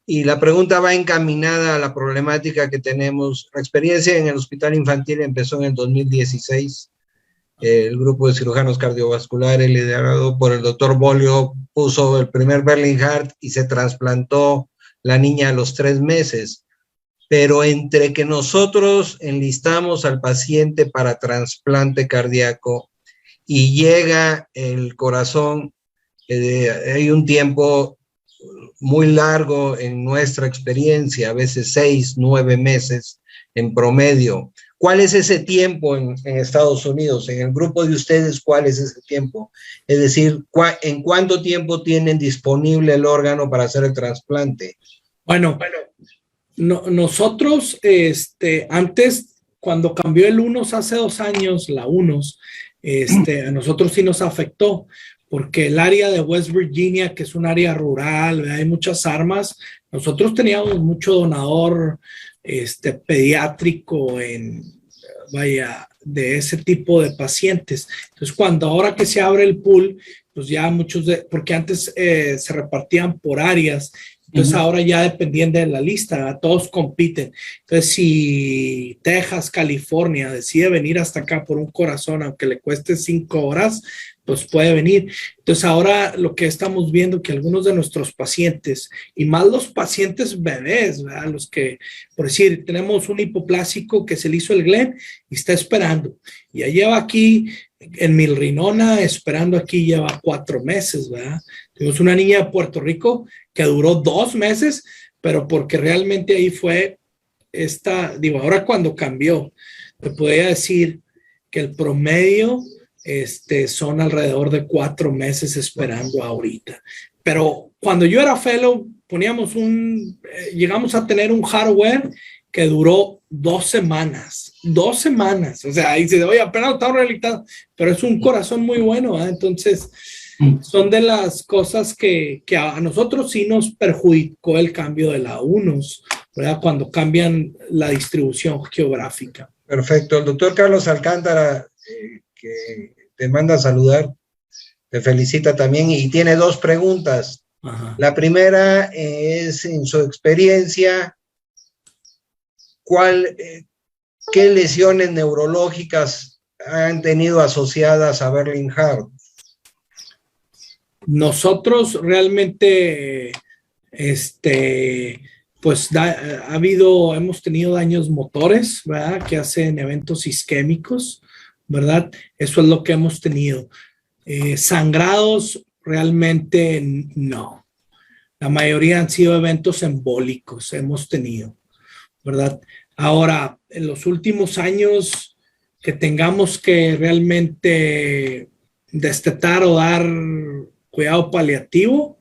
Y la pregunta va encaminada a la problemática que tenemos. La experiencia en el hospital infantil empezó en el 2016. El grupo de cirujanos cardiovasculares, liderado por el doctor Bolio, puso el primer Berlin-Hart y se trasplantó la niña a los 3 meses. Pero entre que nosotros enlistamos al paciente para trasplante cardíaco y llega el corazón, hay un tiempo muy largo en nuestra experiencia, a veces 6, 9 meses en promedio. ¿Cuál es ese tiempo en Estados Unidos? En el grupo de ustedes, ¿cuál es ese tiempo? Es decir, ¿en cuánto tiempo tienen disponible el órgano para hacer el trasplante? Bueno, nosotros, antes, cuando cambió el UNOS hace 2 años, la UNOS, a nosotros sí nos afectó, porque el área de West Virginia, que es un área rural, hay muchas armas. Nosotros teníamos mucho donador pediátrico de ese tipo de pacientes. Entonces, ahora que se abre el pool, pues ya porque antes se repartían por áreas, entonces ahora ya dependiendo de la lista, todos compiten. Entonces, si Texas, California decide venir hasta acá por un corazón, aunque le cueste 5 horas, pues puede venir. Entonces ahora lo que estamos viendo que algunos de nuestros pacientes, y más los pacientes bebés, ¿verdad? Los que, por decir, tenemos un hipoplásico que se le hizo el Glenn y está esperando. Y ya lleva aquí en Milrinona esperando aquí lleva 4 meses, ¿verdad? Tenemos una niña de Puerto Rico que duró 2 meses, pero porque realmente ahí fue ahora cuando cambió, te podría decir que el promedio son alrededor de 4 meses esperando ahorita. Pero cuando yo era fellow, llegamos a tener un hardware que duró 2 semanas. 2 semanas. O sea, ahí dice, oye, apenas está rehabilitado, pero es un corazón muy bueno, ¿eh? Entonces, son de las cosas que a nosotros sí nos perjudicó el cambio de la UNOS, ¿verdad? Cuando cambian la distribución geográfica. Perfecto. El doctor Carlos Alcántara, que te manda a saludar, te felicita también y tiene 2 preguntas. Ajá. La primera es, en su experiencia, ¿qué lesiones neurológicas han tenido asociadas a Berlin Heart? Nosotros realmente, pues hemos tenido daños motores, ¿verdad? Que hacen eventos isquémicos, ¿verdad? Eso es lo que hemos tenido. Sangrados, realmente no. La mayoría han sido eventos embólicos, hemos tenido, ¿verdad? Ahora, en los últimos años que tengamos que realmente destetar o dar cuidado paliativo,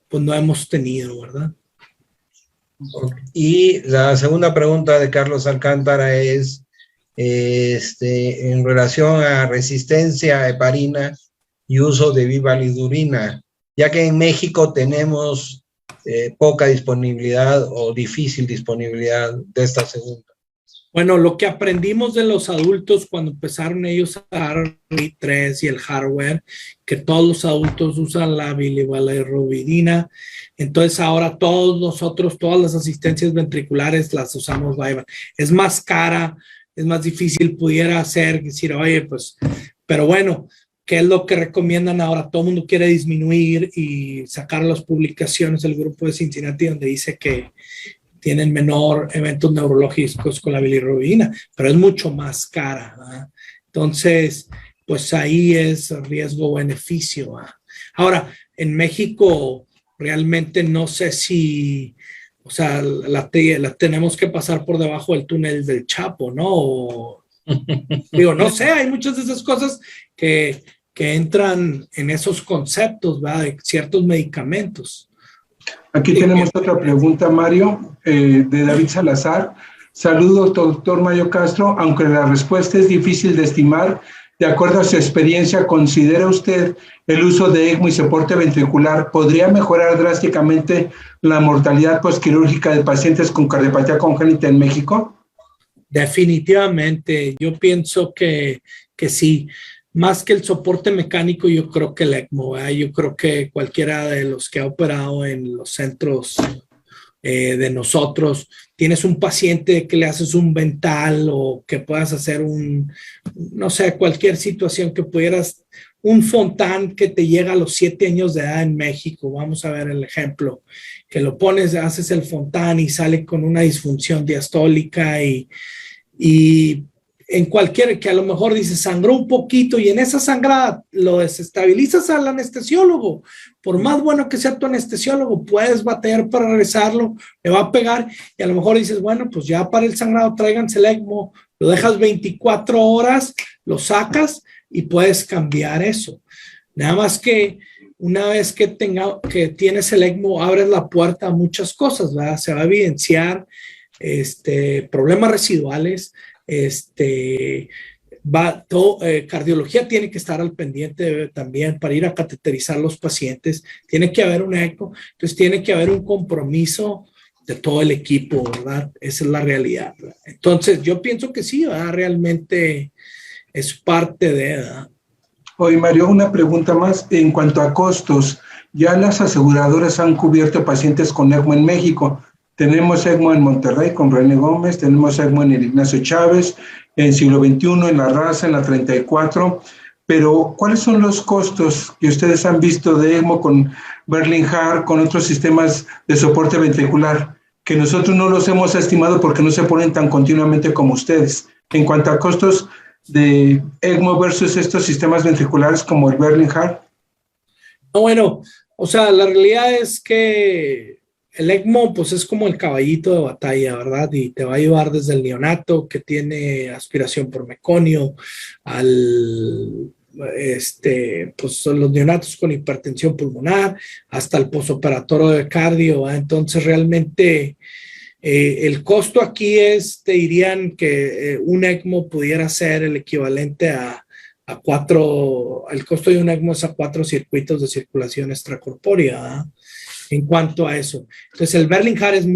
pues no hemos tenido, ¿verdad? Y la segunda pregunta de Carlos Alcántara es en relación a resistencia heparina y uso de bivalidurina, ya que en México tenemos poca disponibilidad o difícil disponibilidad de esta segunda. Bueno, lo que aprendimos de los adultos cuando empezaron ellos a dar RI3 y el hardware, que todos los adultos usan la bilirrubina, entonces ahora todos nosotros, todas las asistencias ventriculares las usamos Vyvanse. Es más cara, es más difícil, pudiera ser, decir, oye, pues, pero bueno, ¿qué es lo que recomiendan ahora? Todo el mundo quiere disminuir y sacar las publicaciones del grupo de Cincinnati donde dice que tienen menor eventos neurológicos con la bilirrubina, pero es mucho más cara, ¿verdad? Entonces, pues ahí es riesgo-beneficio, ¿verdad? Ahora, en México realmente no sé si, o sea, la tenemos que pasar por debajo del túnel del Chapo, ¿no? Digo, no sé, hay muchas de esas cosas que entran en esos conceptos, ¿verdad? De ciertos medicamentos. Aquí tenemos otra pregunta, Mario, de David Salazar. Saludos, doctor Mario Castro. Aunque la respuesta es difícil de estimar, de acuerdo a su experiencia, ¿considera usted el uso de ECMO y soporte ventricular podría mejorar drásticamente la mortalidad postquirúrgica de pacientes con cardiopatía congénita en México? Definitivamente, yo pienso que sí. Más que el soporte mecánico, yo creo que el ECMO, ¿verdad? Yo creo que cualquiera de los que ha operado en los centros de nosotros, tienes un paciente que le haces un vental o que puedas hacer no sé, cualquier situación que pudieras, un Fontan que te llega a los 7 años de edad en México, vamos a ver el ejemplo, que lo pones, haces el Fontan y sale con una disfunción diastólica y en cualquier, que a lo mejor dice sangró un poquito y en esa sangrada lo desestabilizas al anestesiólogo. Por más bueno que sea tu anestesiólogo, puedes batear para regresarlo, le va a pegar y a lo mejor dices, bueno, pues ya para el sangrado tráiganse el ECMO, lo dejas 24 horas, lo sacas y puedes cambiar eso. Nada más que una vez que tienes el ECMO, abres la puerta a muchas cosas, ¿verdad? Se va a evidenciar problemas residuales, cardiología tiene que estar al pendiente también para ir a cateterizar los pacientes, tiene que haber un eco, entonces tiene que haber un compromiso de todo el equipo, ¿verdad? Esa es la realidad, ¿verdad? Entonces yo pienso que sí, ¿verdad? Realmente es parte de, ¿verdad? Oye, Mario, una pregunta más en cuanto a costos. Ya las aseguradoras han cubierto pacientes con ECMO en México. Tenemos ECMO en Monterrey con René Gómez, tenemos ECMO en el Ignacio Chávez, en Siglo XXI, en La Raza, en la 34. pero ¿cuáles son los costos que ustedes han visto de ECMO con Berlin Heart, con otros sistemas de soporte ventricular, que nosotros no los hemos estimado porque no se ponen tan continuamente como ustedes? En cuanto a costos de ECMO versus estos sistemas ventriculares como el Berlin Heart. No, bueno, o sea, la realidad es que el ECMO pues es como el caballito de batalla, ¿verdad? Y te va a ayudar desde el neonato que tiene aspiración por meconio al pues son los neonatos con hipertensión pulmonar hasta el posoperatorio de cardio, ¿verdad? Entonces realmente el costo aquí es, te dirían que un ECMO pudiera ser el equivalente a 4, el costo de un ECMO es a 4 circuitos de circulación extracorpórea, ¿verdad? En cuanto a eso. Entonces el Berlin Heart es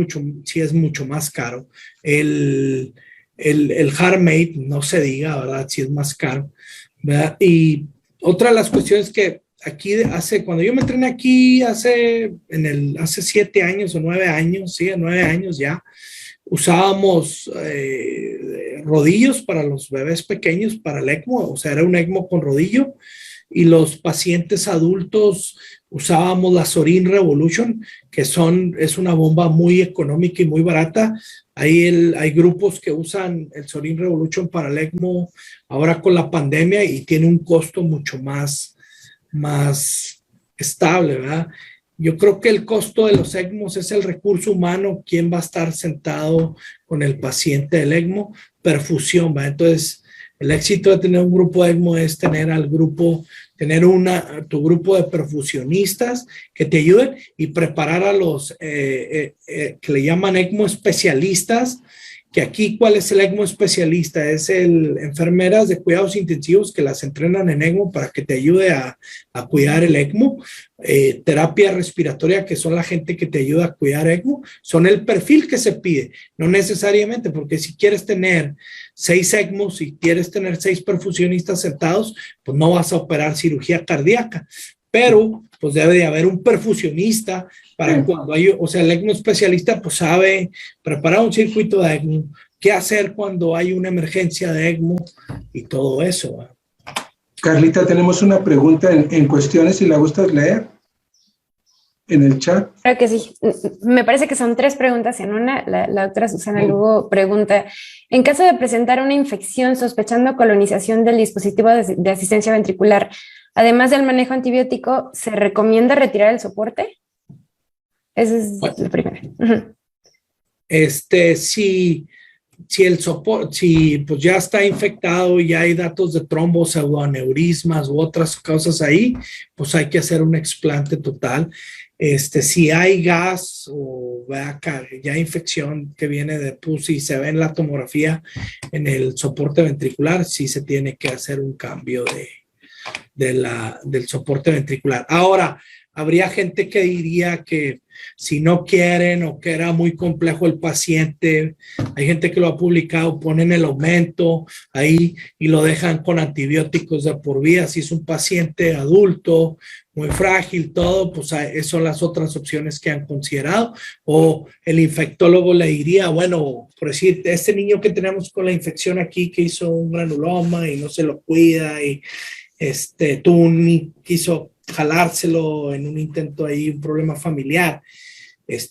mucho más caro. El HeartMate, no se diga, ¿verdad? Sí es más caro, ¿verdad? Y otra de las cuestiones que aquí cuando yo me entrené aquí hace 7 años o 9 años, sí, 9 años ya, usábamos rodillos para los bebés pequeños, para el ECMO, o sea, era un ECMO con rodillo, y los pacientes adultos usábamos la Sorin Revolution, que es una bomba muy económica y muy barata. Hay grupos que usan el Sorin Revolution para el ECMO ahora con la pandemia y tiene un costo mucho más estable, ¿verdad? Yo creo que el costo de los ECMOs es el recurso humano, quién va a estar sentado con el paciente del ECMO, perfusión, ¿verdad? Entonces, el éxito de tener un grupo ECMO es tener tu grupo de perfusionistas que te ayuden y preparar a los que le llaman ECMO especialistas, que aquí, ¿cuál es el ECMO especialista? Es enfermeras de cuidados intensivos que las entrenan en ECMO para que te ayude a cuidar el ECMO. Terapia respiratoria, que son la gente que te ayuda a cuidar ECMO, son el perfil que se pide, no necesariamente, porque si quieres tener 6 ECMOs y quieres tener 6 perfusionistas sentados, pues no vas a operar cirugía cardíaca, pero pues debe de haber un perfusionista para cuando o sea, el ECMO especialista pues sabe preparar un circuito de ECMO, qué hacer cuando hay una emergencia de ECMO y todo eso, ¿verdad? Carlita, tenemos una pregunta en cuestiones, si la gustas leer en el chat. Claro que sí. Me parece que son 3 preguntas en una. La doctora Susana Lugo pregunta, en caso de presentar una infección sospechando colonización del dispositivo de asistencia ventricular, además del manejo antibiótico, ¿se recomienda retirar el soporte? Esa es la primera. Si pues ya está infectado y ya hay datos de trombos, pseudoaneurismas u otras cosas ahí, pues hay que hacer un explante total. Si hay gas o ya infección que viene de pus y se ve en la tomografía en el soporte ventricular, sí se tiene que hacer un cambio del soporte ventricular. Ahora, habría gente que diría que si no quieren o que era muy complejo el paciente, hay gente que lo ha publicado, ponen el aumento ahí y lo dejan con antibióticos de por vida. Si es un paciente adulto, muy frágil, todo, pues esas son las otras opciones que han considerado. O el infectólogo le diría, bueno, por decir, este niño que tenemos con la infección aquí que hizo un granuloma y no se lo cuida y quiso jalárselo en un intento ahí, un problema familiar.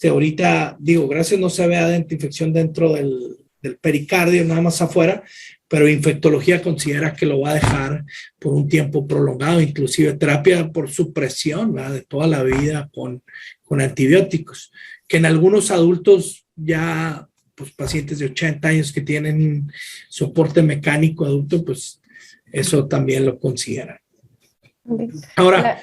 Ahorita, gracias no se ve infección dentro del pericardio, nada más afuera, pero infectología considera que lo va a dejar por un tiempo prolongado, inclusive terapia por supresión, ¿verdad? De toda la vida con antibióticos, que en algunos adultos ya, pues pacientes de 80 años que tienen soporte mecánico adulto, pues eso también lo consideran. Ahora,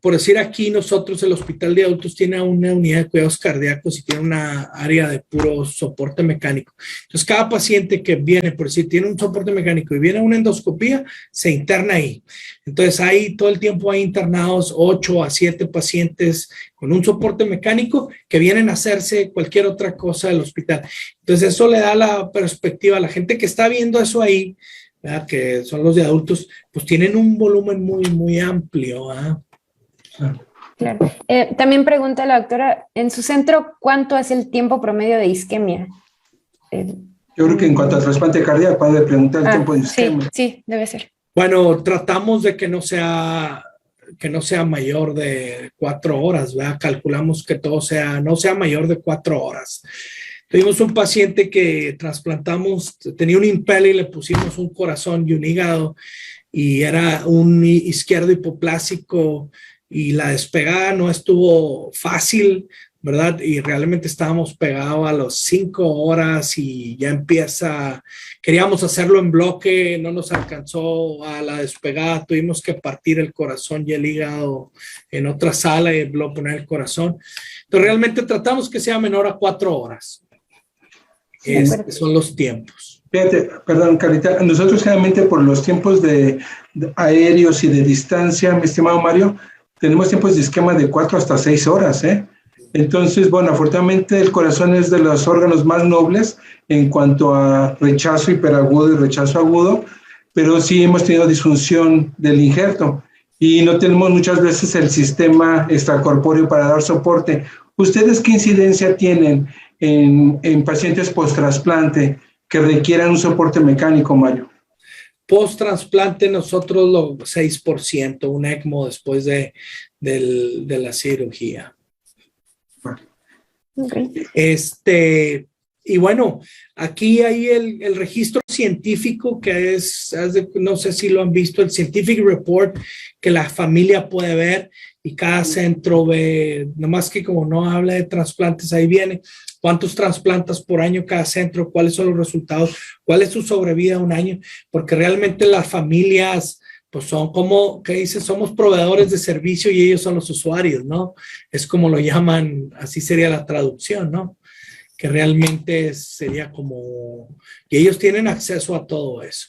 por decir aquí, nosotros el Hospital de Adultos tiene una unidad de cuidados cardíacos y tiene una área de puro soporte mecánico. Entonces, cada paciente que viene, por decir, tiene un soporte mecánico y viene a una endoscopía, se interna ahí. Entonces, ahí todo el tiempo hay internados 8 a 7 pacientes con un soporte mecánico que vienen a hacerse cualquier otra cosa del hospital. Entonces, eso le da la perspectiva a la gente que está viendo eso ahí, ¿verdad? Que son los de adultos, pues tienen un volumen muy, muy amplio, ¿verdad? Claro. También pregunta la doctora, en su centro, ¿cuánto es el tiempo promedio de isquemia? Yo creo que en cuanto a trasplante cardíaco, puede preguntar el tiempo de sí, esquema. sí, debe ser. Bueno, tratamos de que no sea mayor de 4 horas, ¿verdad? Calculamos que todo no sea mayor de 4 horas. Tuvimos un paciente que trasplantamos, tenía un impel y le pusimos un corazón y un hígado y era un izquierdo hipoplásico y la despegada no estuvo fácil, ¿verdad? Y realmente estábamos pegados a las 5 horas y ya queríamos hacerlo en bloque, no nos alcanzó a la despegada, tuvimos que partir el corazón y el hígado en otra sala y luego poner el corazón. Entonces realmente tratamos que sea menor a 4 horas. Son los tiempos. Fíjate, perdón, Carlita, nosotros generalmente por los tiempos de aéreos y de distancia, mi estimado Mario, tenemos tiempos de esquema de 4 hasta 6 horas, ¿eh? Entonces, bueno, afortunadamente el corazón es de los órganos más nobles en cuanto a rechazo hiperagudo y rechazo agudo, pero sí hemos tenido disfunción del injerto y no tenemos muchas veces el sistema extracorpóreo para dar soporte. ¿Ustedes qué incidencia tienen en pacientes post-trasplante que requieran un soporte mecánico, Mario? Post-trasplante nosotros lo 6%, un ECMO después de la cirugía. Okay. Y bueno, aquí hay el registro científico que no sé si lo han visto, el Scientific Report que la familia puede ver y cada centro ve, nomás que como no habla de trasplantes, ahí viene cuántos trasplantas por año cada centro, cuáles son los resultados, cuál es su sobrevida un año, porque realmente las familias pues son como, ¿qué dice? Somos proveedores de servicio y ellos son los usuarios, ¿no? Es como lo llaman, así sería la traducción, ¿no? Que realmente sería como, y ellos tienen acceso a todo eso.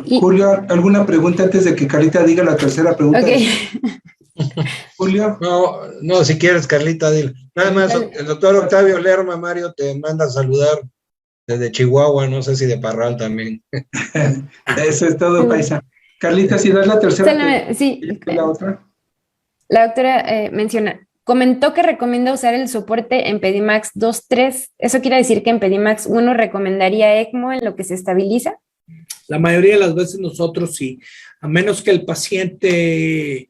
Julio, ¿alguna pregunta antes de que Carlita diga la tercera pregunta? Okay. Julio. No, si quieres, Carlita, dile. Nada más, el doctor Octavio Lerma, Mario, te manda a saludar desde Chihuahua, no sé si de Parral también. Eso es todo, paisa. Carlita, si das la tercera. Sí. ¿La otra? La doctora comentó que recomienda usar el soporte en Pedimax 2.3. ¿Eso quiere decir que en Pedimax 1 recomendaría ECMO en lo que se estabiliza? La mayoría de las veces nosotros sí, a menos que el paciente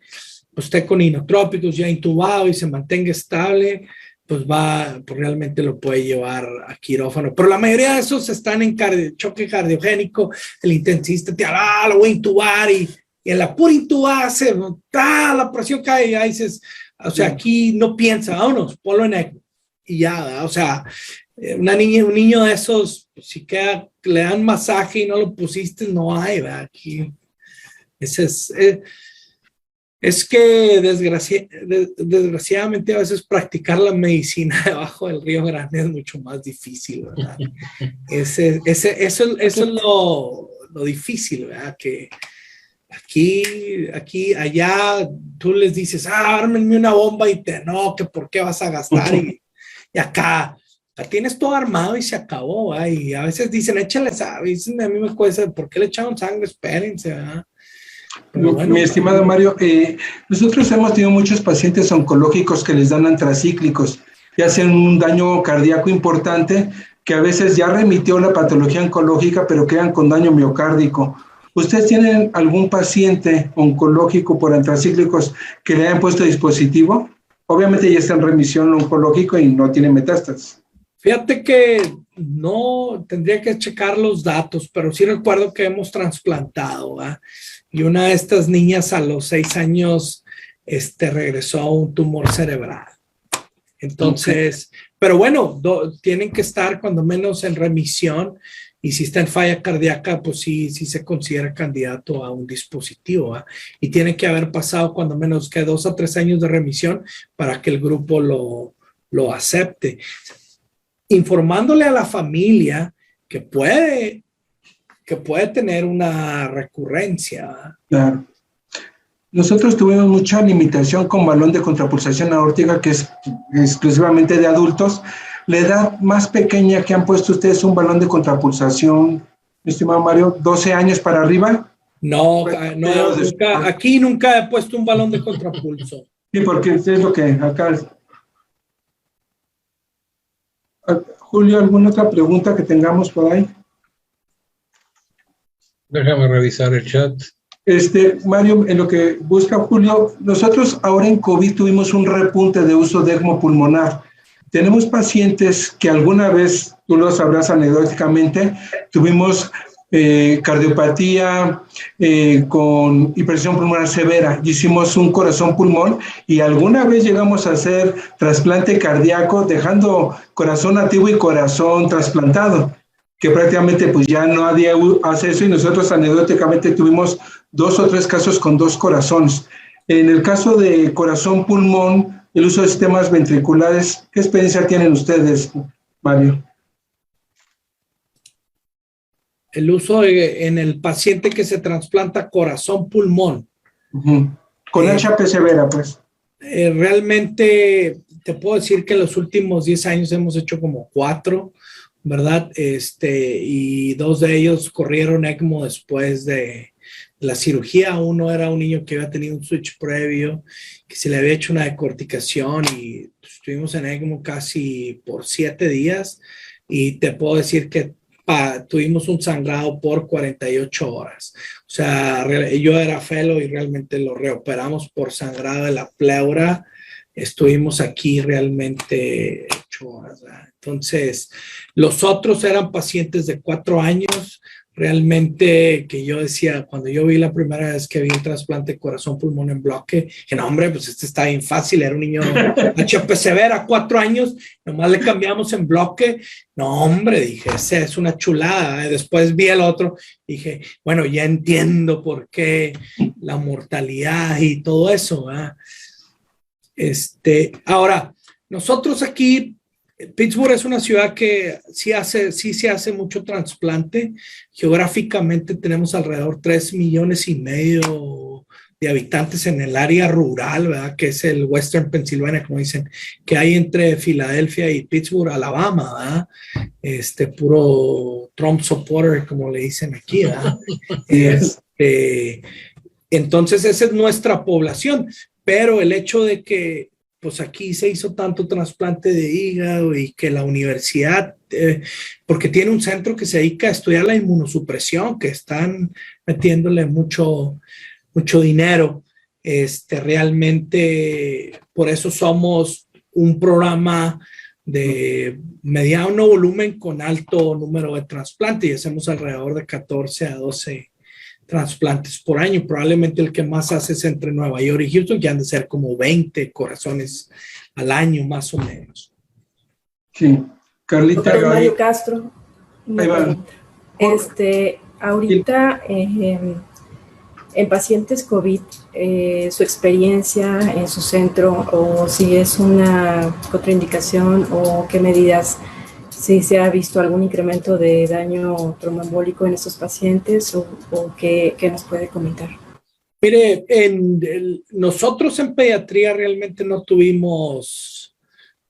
pues, esté con inotrópicos ya intubado y se mantenga estable, pues realmente lo puede llevar a quirófano. Pero la mayoría de esos están en choque cardiogénico, el intensivista te lo voy a intubar y en la pura intubada la presión cae y ya dices, o sea, aquí no piensa, vámonos, ponlo en ECMO y ya, o sea, un niño de esos, si le dan masaje y no lo pusiste, no hay, ¿verdad? Aquí, es que desgraciadamente a veces practicar la medicina debajo del Río Grande es mucho más difícil, ¿verdad? Eso es lo difícil, ¿verdad? Que allá tú les dices, ármenme una bomba y no, que por qué vas a gastar y acá tienes todo armado y se acabó, ¿verdad? Y a veces dicen, échale sangre, dicen, a mí me cuesta, ¿por qué le echaron sangre? Espérense, ¿verdad? Bueno, mi estimado Mario, nosotros hemos tenido muchos pacientes oncológicos que les dan antracíclicos y hacen un daño cardíaco importante que a veces ya remitió la patología oncológica, pero quedan con daño miocárdico. ¿Ustedes tienen algún paciente oncológico por antracíclicos que le hayan puesto dispositivo? Obviamente ya está en remisión oncológico y no tiene metástasis. Fíjate que no, tendría que checar los datos, pero sí recuerdo que hemos trasplantado, ¿verdad? Y una de estas niñas a los 6 años regresó a un tumor cerebral. Entonces, pero bueno, tienen que estar cuando menos en remisión y si está en falla cardíaca, pues sí se considera candidato a un dispositivo, ¿eh? Y tiene que haber pasado cuando menos que 2 a 3 años de remisión para que el grupo lo acepte. Informándole a la familia que puede tener una recurrencia. Claro. Nosotros tuvimos mucha limitación con balón de contrapulsación aórtica, que es exclusivamente de adultos. La edad más pequeña que han puesto ustedes un balón de contrapulsación, mi estimado Mario, 12 años para arriba. No, aquí nunca he puesto un balón de contrapulso. Sí, porque es lo que acá... Julio, ¿alguna otra pregunta que tengamos por ahí? Déjame revisar el chat. Mario, en lo que busca Julio, nosotros ahora en COVID tuvimos un repunte de uso de ECMO pulmonar. Tenemos pacientes que alguna vez, tú lo sabrás anecdóticamente, tuvimos cardiopatía con hipertensión pulmonar severa. Hicimos un corazón-pulmón y alguna vez llegamos a hacer trasplante cardíaco dejando corazón nativo y corazón trasplantado, que prácticamente pues ya nadie hace eso y nosotros anecdóticamente tuvimos 2 o 3 casos con 2 corazones. En el caso de corazón-pulmón, el uso de sistemas ventriculares, ¿qué experiencia tienen ustedes, Mario? El uso en el paciente que se trasplanta corazón-pulmón. Con HP severa, pues. Realmente te puedo decir que en los últimos 10 años hemos hecho como 4, ¿verdad? Y 2 de ellos corrieron ECMO después de la cirugía. Uno era un niño que había tenido un switch previo, que se le había hecho una decorticación y estuvimos en ECMO casi por 7 días y te puedo decir que tuvimos un sangrado por 48 horas. O sea, yo era fellow y realmente lo reoperamos por sangrado de la pleura. Estuvimos aquí realmente 8 horas, ¿verdad? Entonces, los otros eran pacientes de 4 años. Realmente que yo decía, cuando yo vi la primera vez que vi el trasplante de corazón-pulmón en bloque, que no, hombre, pues está bien fácil, era un niño HP severa, 4 años, nomás le cambiamos en bloque. No, hombre, dije, esa es una chulada. Después vi el otro, dije, bueno, ya entiendo por qué la mortalidad y todo eso, ¿verdad? Ahora, nosotros aquí, Pittsburgh es una ciudad que sí se hace mucho trasplante. Geográficamente tenemos alrededor 3,5 millones de habitantes en el área rural, ¿verdad? Que es el Western Pennsylvania, como dicen, que hay entre Filadelfia y Pittsburgh, Alabama, ¿verdad? Puro Trump supporter, como le dicen aquí, ¿verdad? Entonces esa es nuestra población, pero el hecho de que pues aquí se hizo tanto trasplante de hígado y que la universidad, porque tiene un centro que se dedica a estudiar la inmunosupresión, que están metiéndole mucho dinero, realmente por eso somos un programa de mediano volumen con alto número de trasplantes y hacemos alrededor de 14 a 12 trasplantes por año. Probablemente el que más hace es entre Nueva York y Houston, que han de ser como 20 corazones al año, más o menos. Sí. Carlita. Doctor Mario Castro. Ahí va. Ahorita en pacientes COVID, su experiencia en su centro, o si es una contraindicación o qué medidas, si se ha visto algún incremento de daño tromboembólico en estos pacientes o qué nos puede comentar. Mire, nosotros en pediatría realmente no tuvimos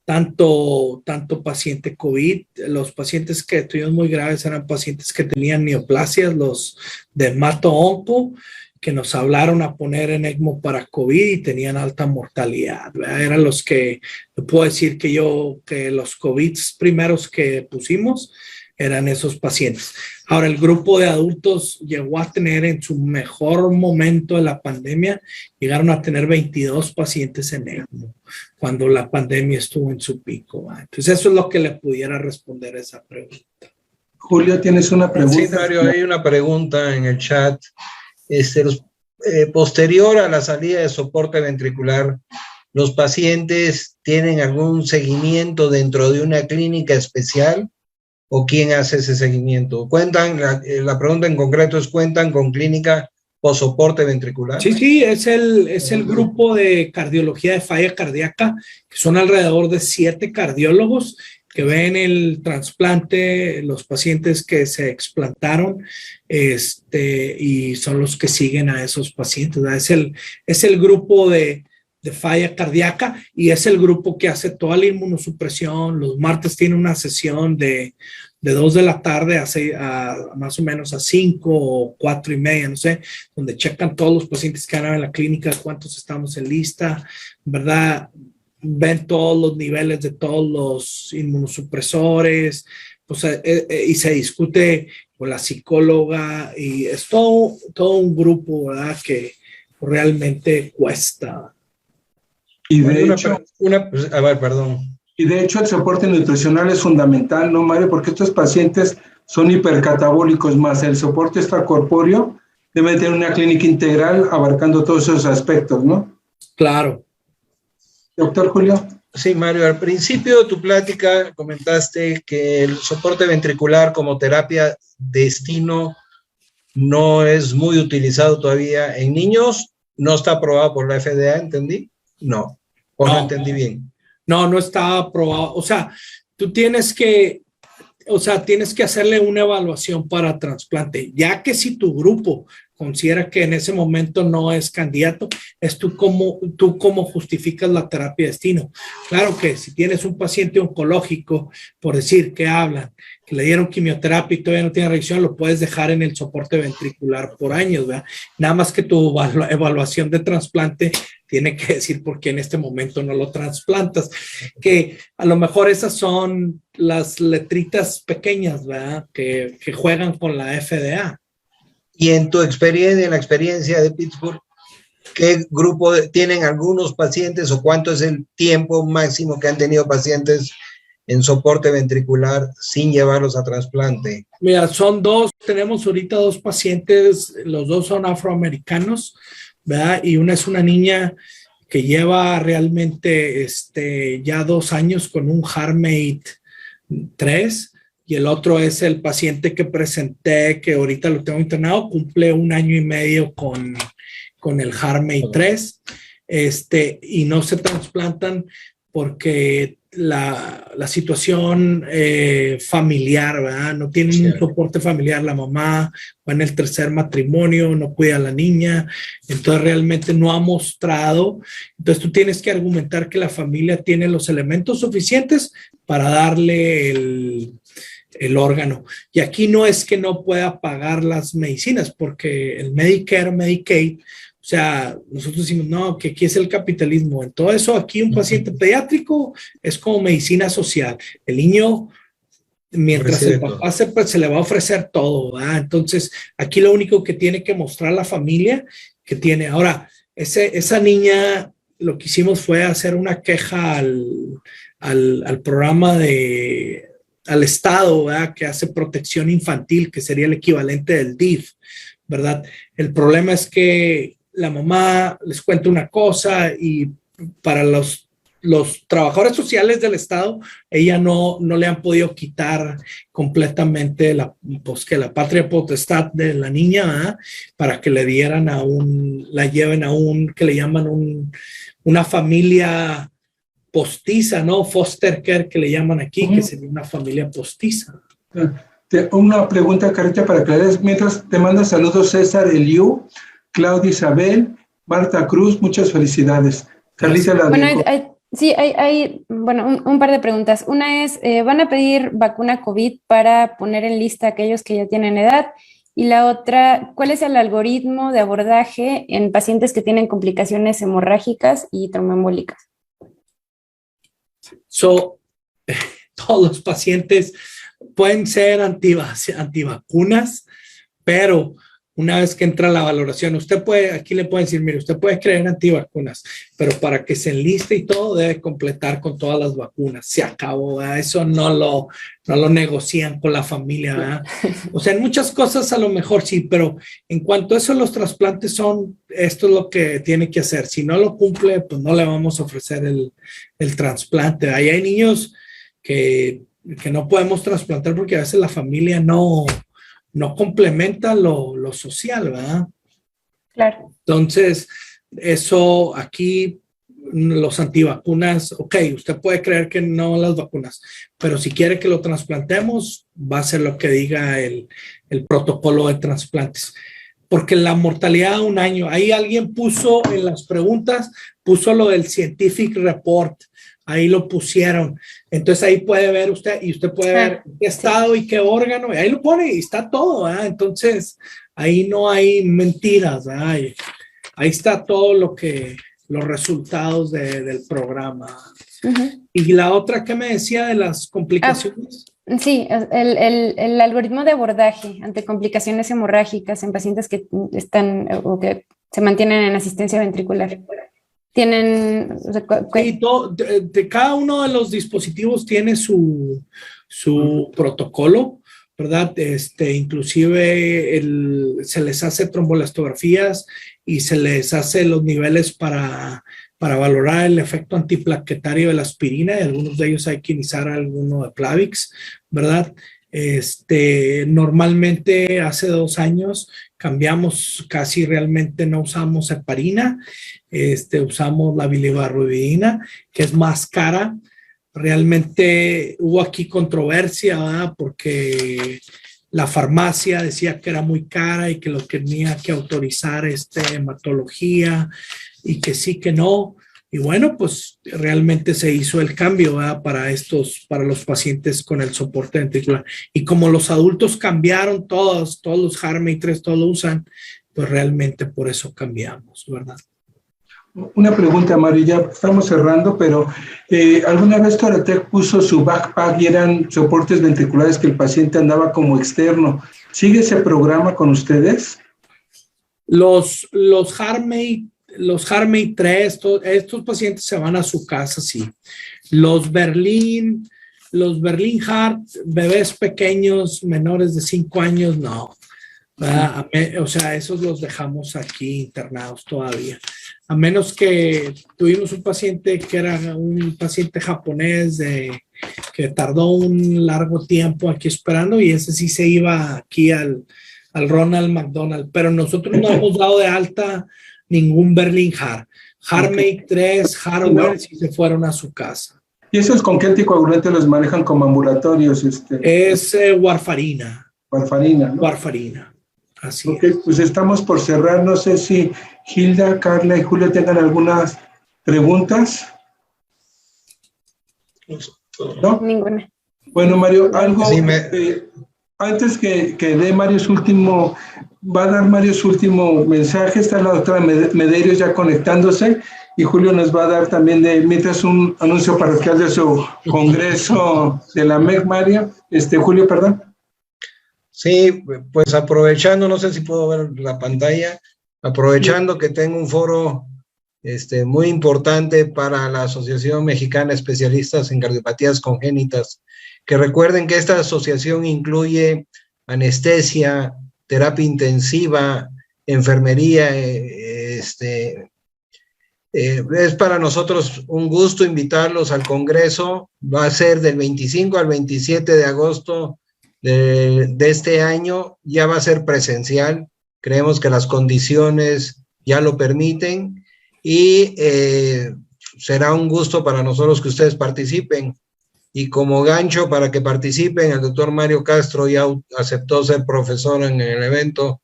tanto paciente COVID. Los pacientes que tuvimos muy graves eran pacientes que tenían neoplasias, los de mato-onco, que nos hablaron a poner en ECMO para COVID y tenían alta mortalidad, ¿verdad? Eran los que, puedo decir que los COVID primeros que pusimos eran esos pacientes. Ahora, el grupo de adultos llegó a tener en su mejor momento de la pandemia, llegaron a tener 22 pacientes en ECMO, cuando la pandemia estuvo en su pico, ¿verdad? Entonces, eso es lo que le pudiera responder a esa pregunta. Julio, ¿tienes una pregunta? Sí, Mario, hay una pregunta en el chat. Posterior a la salida de soporte ventricular, ¿los pacientes tienen algún seguimiento dentro de una clínica especial? ¿O quién hace ese seguimiento? La pregunta en concreto es, ¿cuentan con clínica post-soporte ventricular? Sí, es el grupo de cardiología de falla cardíaca, que son alrededor de 7 cardiólogos que ven el trasplante, los pacientes que se explantaron, y son los que siguen a esos pacientes, ¿verdad? Es el grupo de falla cardíaca y es el grupo que hace toda la inmunosupresión. Los martes tiene una sesión de 2 de la tarde a más o menos a 5 o 4:30, no sé, donde checan todos los pacientes que andan en la clínica, cuántos estamos en lista, ¿verdad? ven todos los niveles de todos los inmunosupresores, pues, y se discute con la psicóloga, y es todo un grupo, ¿verdad?, que realmente cuesta. Y de hecho, a ver, perdón. Y de hecho el soporte nutricional es fundamental, ¿no, Mario? Porque estos pacientes son hipercatabólicos, más el soporte extracorpóreo debe tener una clínica integral abarcando todos esos aspectos, ¿no? Claro. Doctor Julio. Sí, Mario, al principio de tu plática comentaste que el soporte ventricular como terapia destino no es muy utilizado todavía en niños, no está aprobado por la FDA, ¿entendí? No, o no entendí bien. No está aprobado. O sea, tienes que hacerle una evaluación para trasplante, ya que si tu grupo considera que en ese momento no es candidato, es tú cómo justificas la terapia de destino. Claro que si tienes un paciente oncológico, por decir que hablan, que le dieron quimioterapia y todavía no tiene reacción, lo puedes dejar en el soporte ventricular por años, ¿verdad? Nada más que tu evaluación de trasplante tiene que decir por qué en este momento no lo trasplantas, que a lo mejor esas son las letritas pequeñas, ¿verdad?, que juegan con la FDA. Y en tu experiencia, en la experiencia de Pittsburgh, ¿qué grupo tienen algunos pacientes o cuánto es el tiempo máximo que han tenido pacientes en soporte ventricular sin llevarlos a trasplante? Mira, tenemos ahorita 2 pacientes, los 2 son afroamericanos, ¿verdad? Y una es una niña que lleva realmente ya 2 años con un HeartMate 3, y el otro es el paciente que presenté, que ahorita lo tengo internado, cumple 1 año y medio con el HeartMate 3, y no se trasplantan porque la situación familiar, ¿verdad? No tienen un soporte familiar, la mamá va en el 3er matrimonio, no cuida a la niña, entonces realmente no ha mostrado. Entonces tú tienes que argumentar que la familia tiene los elementos suficientes para darle el órgano. Y aquí no es que no pueda pagar las medicinas, porque el Medicare, Medicaid, o sea, nosotros decimos, no, que aquí es el capitalismo. En todo eso, aquí un paciente pediátrico es como medicina social. El niño, mientras el papá se le va a ofrecer todo, ¿verdad? Entonces, aquí lo único que tiene que mostrar la familia que tiene. Ahora, esa niña, lo que hicimos fue hacer una queja al programa al Estado, ¿verdad?, que hace protección infantil, que sería el equivalente del DIF, ¿verdad? El problema es que la mamá les cuenta una cosa y para los trabajadores sociales del Estado, ella no le han podido quitar completamente la patria potestad de la niña, ¿verdad?, para que le dieran la lleven a que le llaman una familia postiza, ¿no? Foster care, que le llaman aquí, que sería una familia postiza. Una pregunta, Carita, para que le des, mientras te mando saludos César Eliu, Claudia Isabel, Marta Cruz, muchas felicidades. Carlita, hay un par de preguntas. Una es, ¿van a pedir vacuna COVID para poner en lista a aquellos que ya tienen edad? Y la otra, ¿cuál es el algoritmo de abordaje en pacientes que tienen complicaciones hemorrágicas y tromboembólicas? Todos los pacientes pueden ser antivacunas, pero una vez que entra la valoración, aquí le pueden decir, mire, usted puede creer antivacunas, pero para que se enliste y todo, debe completar con todas las vacunas. Se acabó, ¿verdad? Eso no lo negocian con la familia, ¿verdad? O sea, en muchas cosas a lo mejor sí, pero en cuanto a eso, los trasplantes esto es lo que tiene que hacer. Si no lo cumple, pues no le vamos a ofrecer el trasplante. Ahí hay niños que no podemos trasplantar porque a veces la familia no complementa lo social, ¿verdad? Claro. Entonces, eso aquí, los antivacunas, ok, usted puede creer que no las vacunas, pero si quiere que lo trasplantemos, va a ser lo que diga el protocolo de trasplantes. Porque la mortalidad de 1 año, ahí alguien puso en las preguntas, puso lo del scientific report, ahí lo pusieron. Entonces ahí puede ver usted, y usted puede ver qué estado y qué órgano, y ahí lo pone y está todo, ¿verdad? Entonces ahí no hay mentiras, ¿verdad? Ahí está todo lo que los resultados del programa. Y la otra que me decía de las complicaciones. Sí, el algoritmo de abordaje ante complicaciones hemorrágicas en pacientes que están o que se mantienen en asistencia ventricular. Tienen... O sea, sí, de cada uno de los dispositivos tiene su protocolo, ¿verdad? Inclusive se les hace trombolastografías y se les hace los niveles para valorar el efecto antiplaquetario de la aspirina, y algunos de ellos hay que iniciar alguno de Plavix, ¿verdad? Normalmente hace 2 años cambiamos, casi realmente no usamos heparina, usamos la bilibarubidina, que es más cara. Realmente hubo aquí controversia, ¿verdad? Porque la farmacia decía que era muy cara y que lo tenía que autorizar hematología y que sí, que no. Y bueno, pues realmente se hizo el cambio, ¿verdad? Para los pacientes con el soporte ventricular. Y como los adultos cambiaron todos los Harmony 3, todos lo usan, pues realmente por eso cambiamos, ¿verdad? Una pregunta, Mario, ya estamos cerrando, pero ¿alguna vez Toratec puso su backpack y eran soportes ventriculares que el paciente andaba como externo? ¿Sigue ese programa con ustedes? Los Harmony 3, estos pacientes se van a su casa, sí. Los Berlin Heart, bebés pequeños, menores de 5 años, no. O sea, esos los dejamos aquí internados todavía. A menos que tuvimos un paciente que era un paciente japonés que tardó un largo tiempo aquí esperando, y ese sí se iba aquí al Ronald McDonald. Pero nosotros no hemos dado de alta ningún Berlin Heart. Harmony 3, Hardware, sí se fueron a su casa. ¿Y esos con qué anticoagulante los manejan como ambulatorios? Es warfarina. Warfarina, ¿no? Warfarina. Así es. Pues estamos por cerrar. No sé si Hilda, Carla y Julio tengan algunas preguntas. ¿No? Ninguna. Bueno, Mario, algo... Sí, antes que dé Mario su último... Va a dar Mario su último mensaje. Está la doctora Medeiros ya conectándose. Y Julio nos va a dar también mientras un anuncio parroquial de su congreso de la MEC, Mario. Julio, perdón. Sí, pues aprovechando, no sé si puedo ver la pantalla, aprovechando que tengo un foro muy importante para la Asociación Mexicana de Especialistas en Cardiopatías Congénitas, que recuerden que esta asociación incluye anestesia, terapia intensiva, enfermería, es para nosotros un gusto invitarlos al congreso. Va a ser del 25 al 27 de agosto de este año. Ya va a ser presencial, creemos que las condiciones ya lo permiten, y será un gusto para nosotros que ustedes participen. Y como gancho para que participen, el doctor Mario Castro ya aceptó ser profesor en el evento,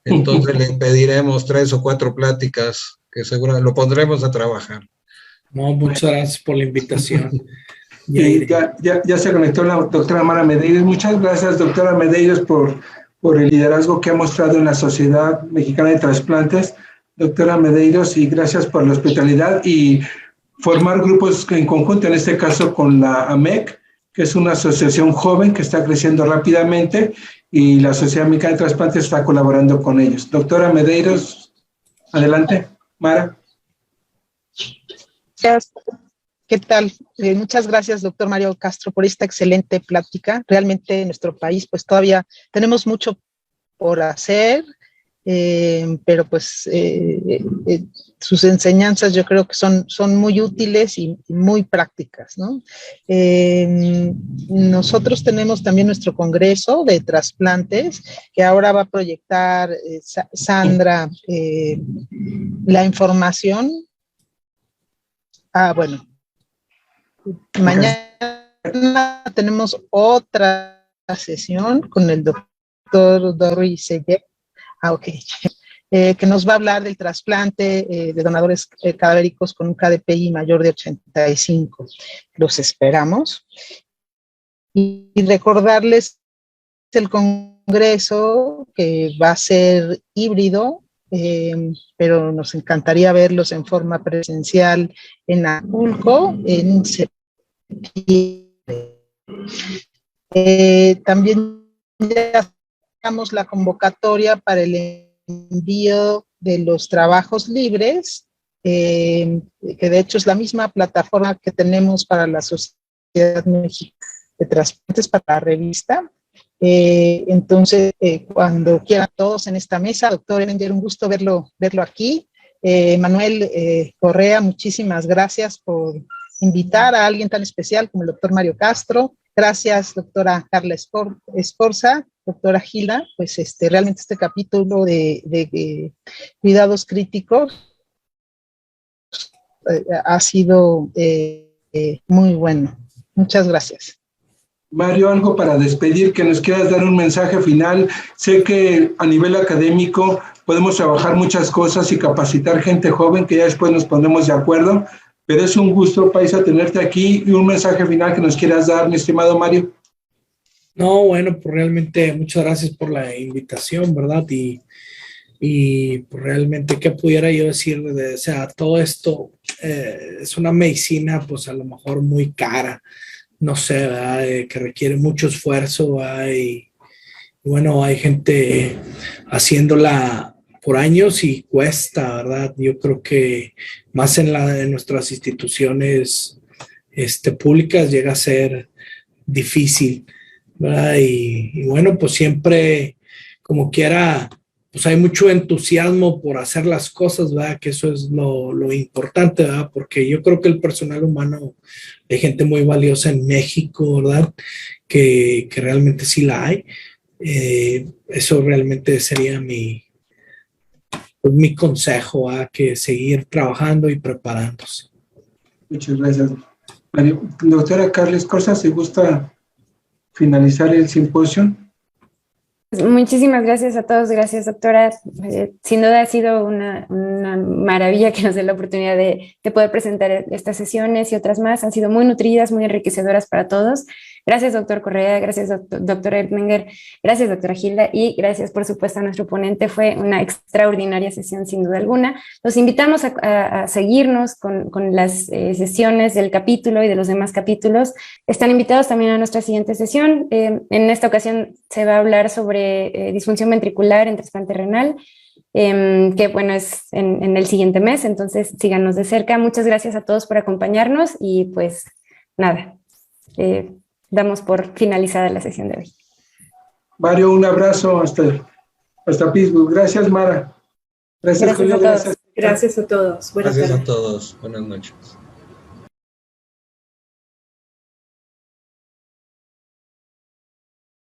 entonces le pediremos 3 o 4 pláticas que seguro lo pondremos a trabajar. No, muchas gracias por la invitación. Ya se conectó la doctora Mara Medeiros. Muchas gracias, doctora Medeiros, por el liderazgo que ha mostrado en la Sociedad Mexicana de Trasplantes. Doctora Medeiros, y gracias por la hospitalidad y formar grupos en conjunto, en este caso con la AMEC, que es una asociación joven que está creciendo rápidamente, y la Sociedad Mexicana de Trasplantes está colaborando con ellos. Doctora Medeiros, adelante. Mara. ¿Qué tal? Muchas gracias, doctor Mario Castro, por esta excelente plática. Realmente en nuestro país pues todavía tenemos mucho por hacer, pero pues sus enseñanzas yo creo que son muy útiles y muy prácticas, ¿no? Nosotros tenemos también nuestro congreso de trasplantes, que ahora va a proyectar Sandra la información. Bueno, mañana tenemos otra sesión con el doctor Dorri Seyek, que nos va a hablar del trasplante de donadores cadavéricos con un KDPI mayor de 85. Los esperamos. Y recordarles el congreso, que va a ser híbrido, pero nos encantaría verlos en forma presencial en Acapulco en septiembre. También ya damos la convocatoria para el envío de los trabajos libres, que de hecho es la misma plataforma que tenemos para la Sociedad Mexicana de Trasplantes, para la revista. Entonces, cuando quieran todos en esta mesa, doctor Ellinger, un gusto verlo aquí. Manuel Correa, muchísimas gracias por invitar a alguien tan especial como el doctor Mario Castro. Gracias, doctora Carla Escorza, doctora Gila. Pues realmente este capítulo de cuidados críticos ha sido muy bueno. Muchas gracias. Mario, algo para despedir, que nos quieras dar un mensaje final. Sé que a nivel académico podemos trabajar muchas cosas y capacitar gente joven, que ya después nos pondremos de acuerdo, pero es un gusto, Paisa, tenerte aquí, y un mensaje final que nos quieras dar, mi estimado Mario. No, bueno, pues realmente muchas gracias por la invitación, ¿verdad? Y pues realmente, ¿qué pudiera yo decir? O sea, todo esto es una medicina, pues a lo mejor muy cara, no sé, ¿verdad? Que requiere mucho esfuerzo, ¿verdad? Y bueno, hay gente haciéndola por años y cuesta, ¿verdad? Yo creo que más en nuestras instituciones públicas llega a ser difícil, ¿verdad? Y bueno, pues siempre, como quiera, pues hay mucho entusiasmo por hacer las cosas, ¿verdad? Que eso es lo importante, ¿verdad? Porque yo creo que el personal humano, hay gente muy valiosa en México, ¿verdad? Que realmente sí la hay. Eso realmente sería mi consejo, ¿verdad? Que seguir trabajando y preparándose. Muchas gracias, Mario. Doctora Carla Escorza, ¿se gusta finalizar el simposio? Muchísimas gracias a todos, gracias doctora. Sin duda ha sido una maravilla que nos dé la oportunidad de poder presentar estas sesiones y otras más. Han sido muy nutridas, muy enriquecedoras para todos. Gracias doctor Correa, gracias doctor Ellinger, gracias doctora Gilda y gracias por supuesto a nuestro ponente. Fue una extraordinaria sesión sin duda alguna. Los invitamos a seguirnos con las sesiones del capítulo y de los demás capítulos. Están invitados también a nuestra siguiente sesión. En esta ocasión se va a hablar sobre disfunción ventricular en trasplante renal, que bueno, es en el siguiente mes, entonces síganos de cerca. Muchas gracias a todos por acompañarnos y pues nada, damos por finalizada la sesión de hoy. Mario, un abrazo hasta Pittsburgh. Gracias, Mara. Gracias, Julio. Gracias a todos. Buenas tardes. Gracias a todos. Buenas noches.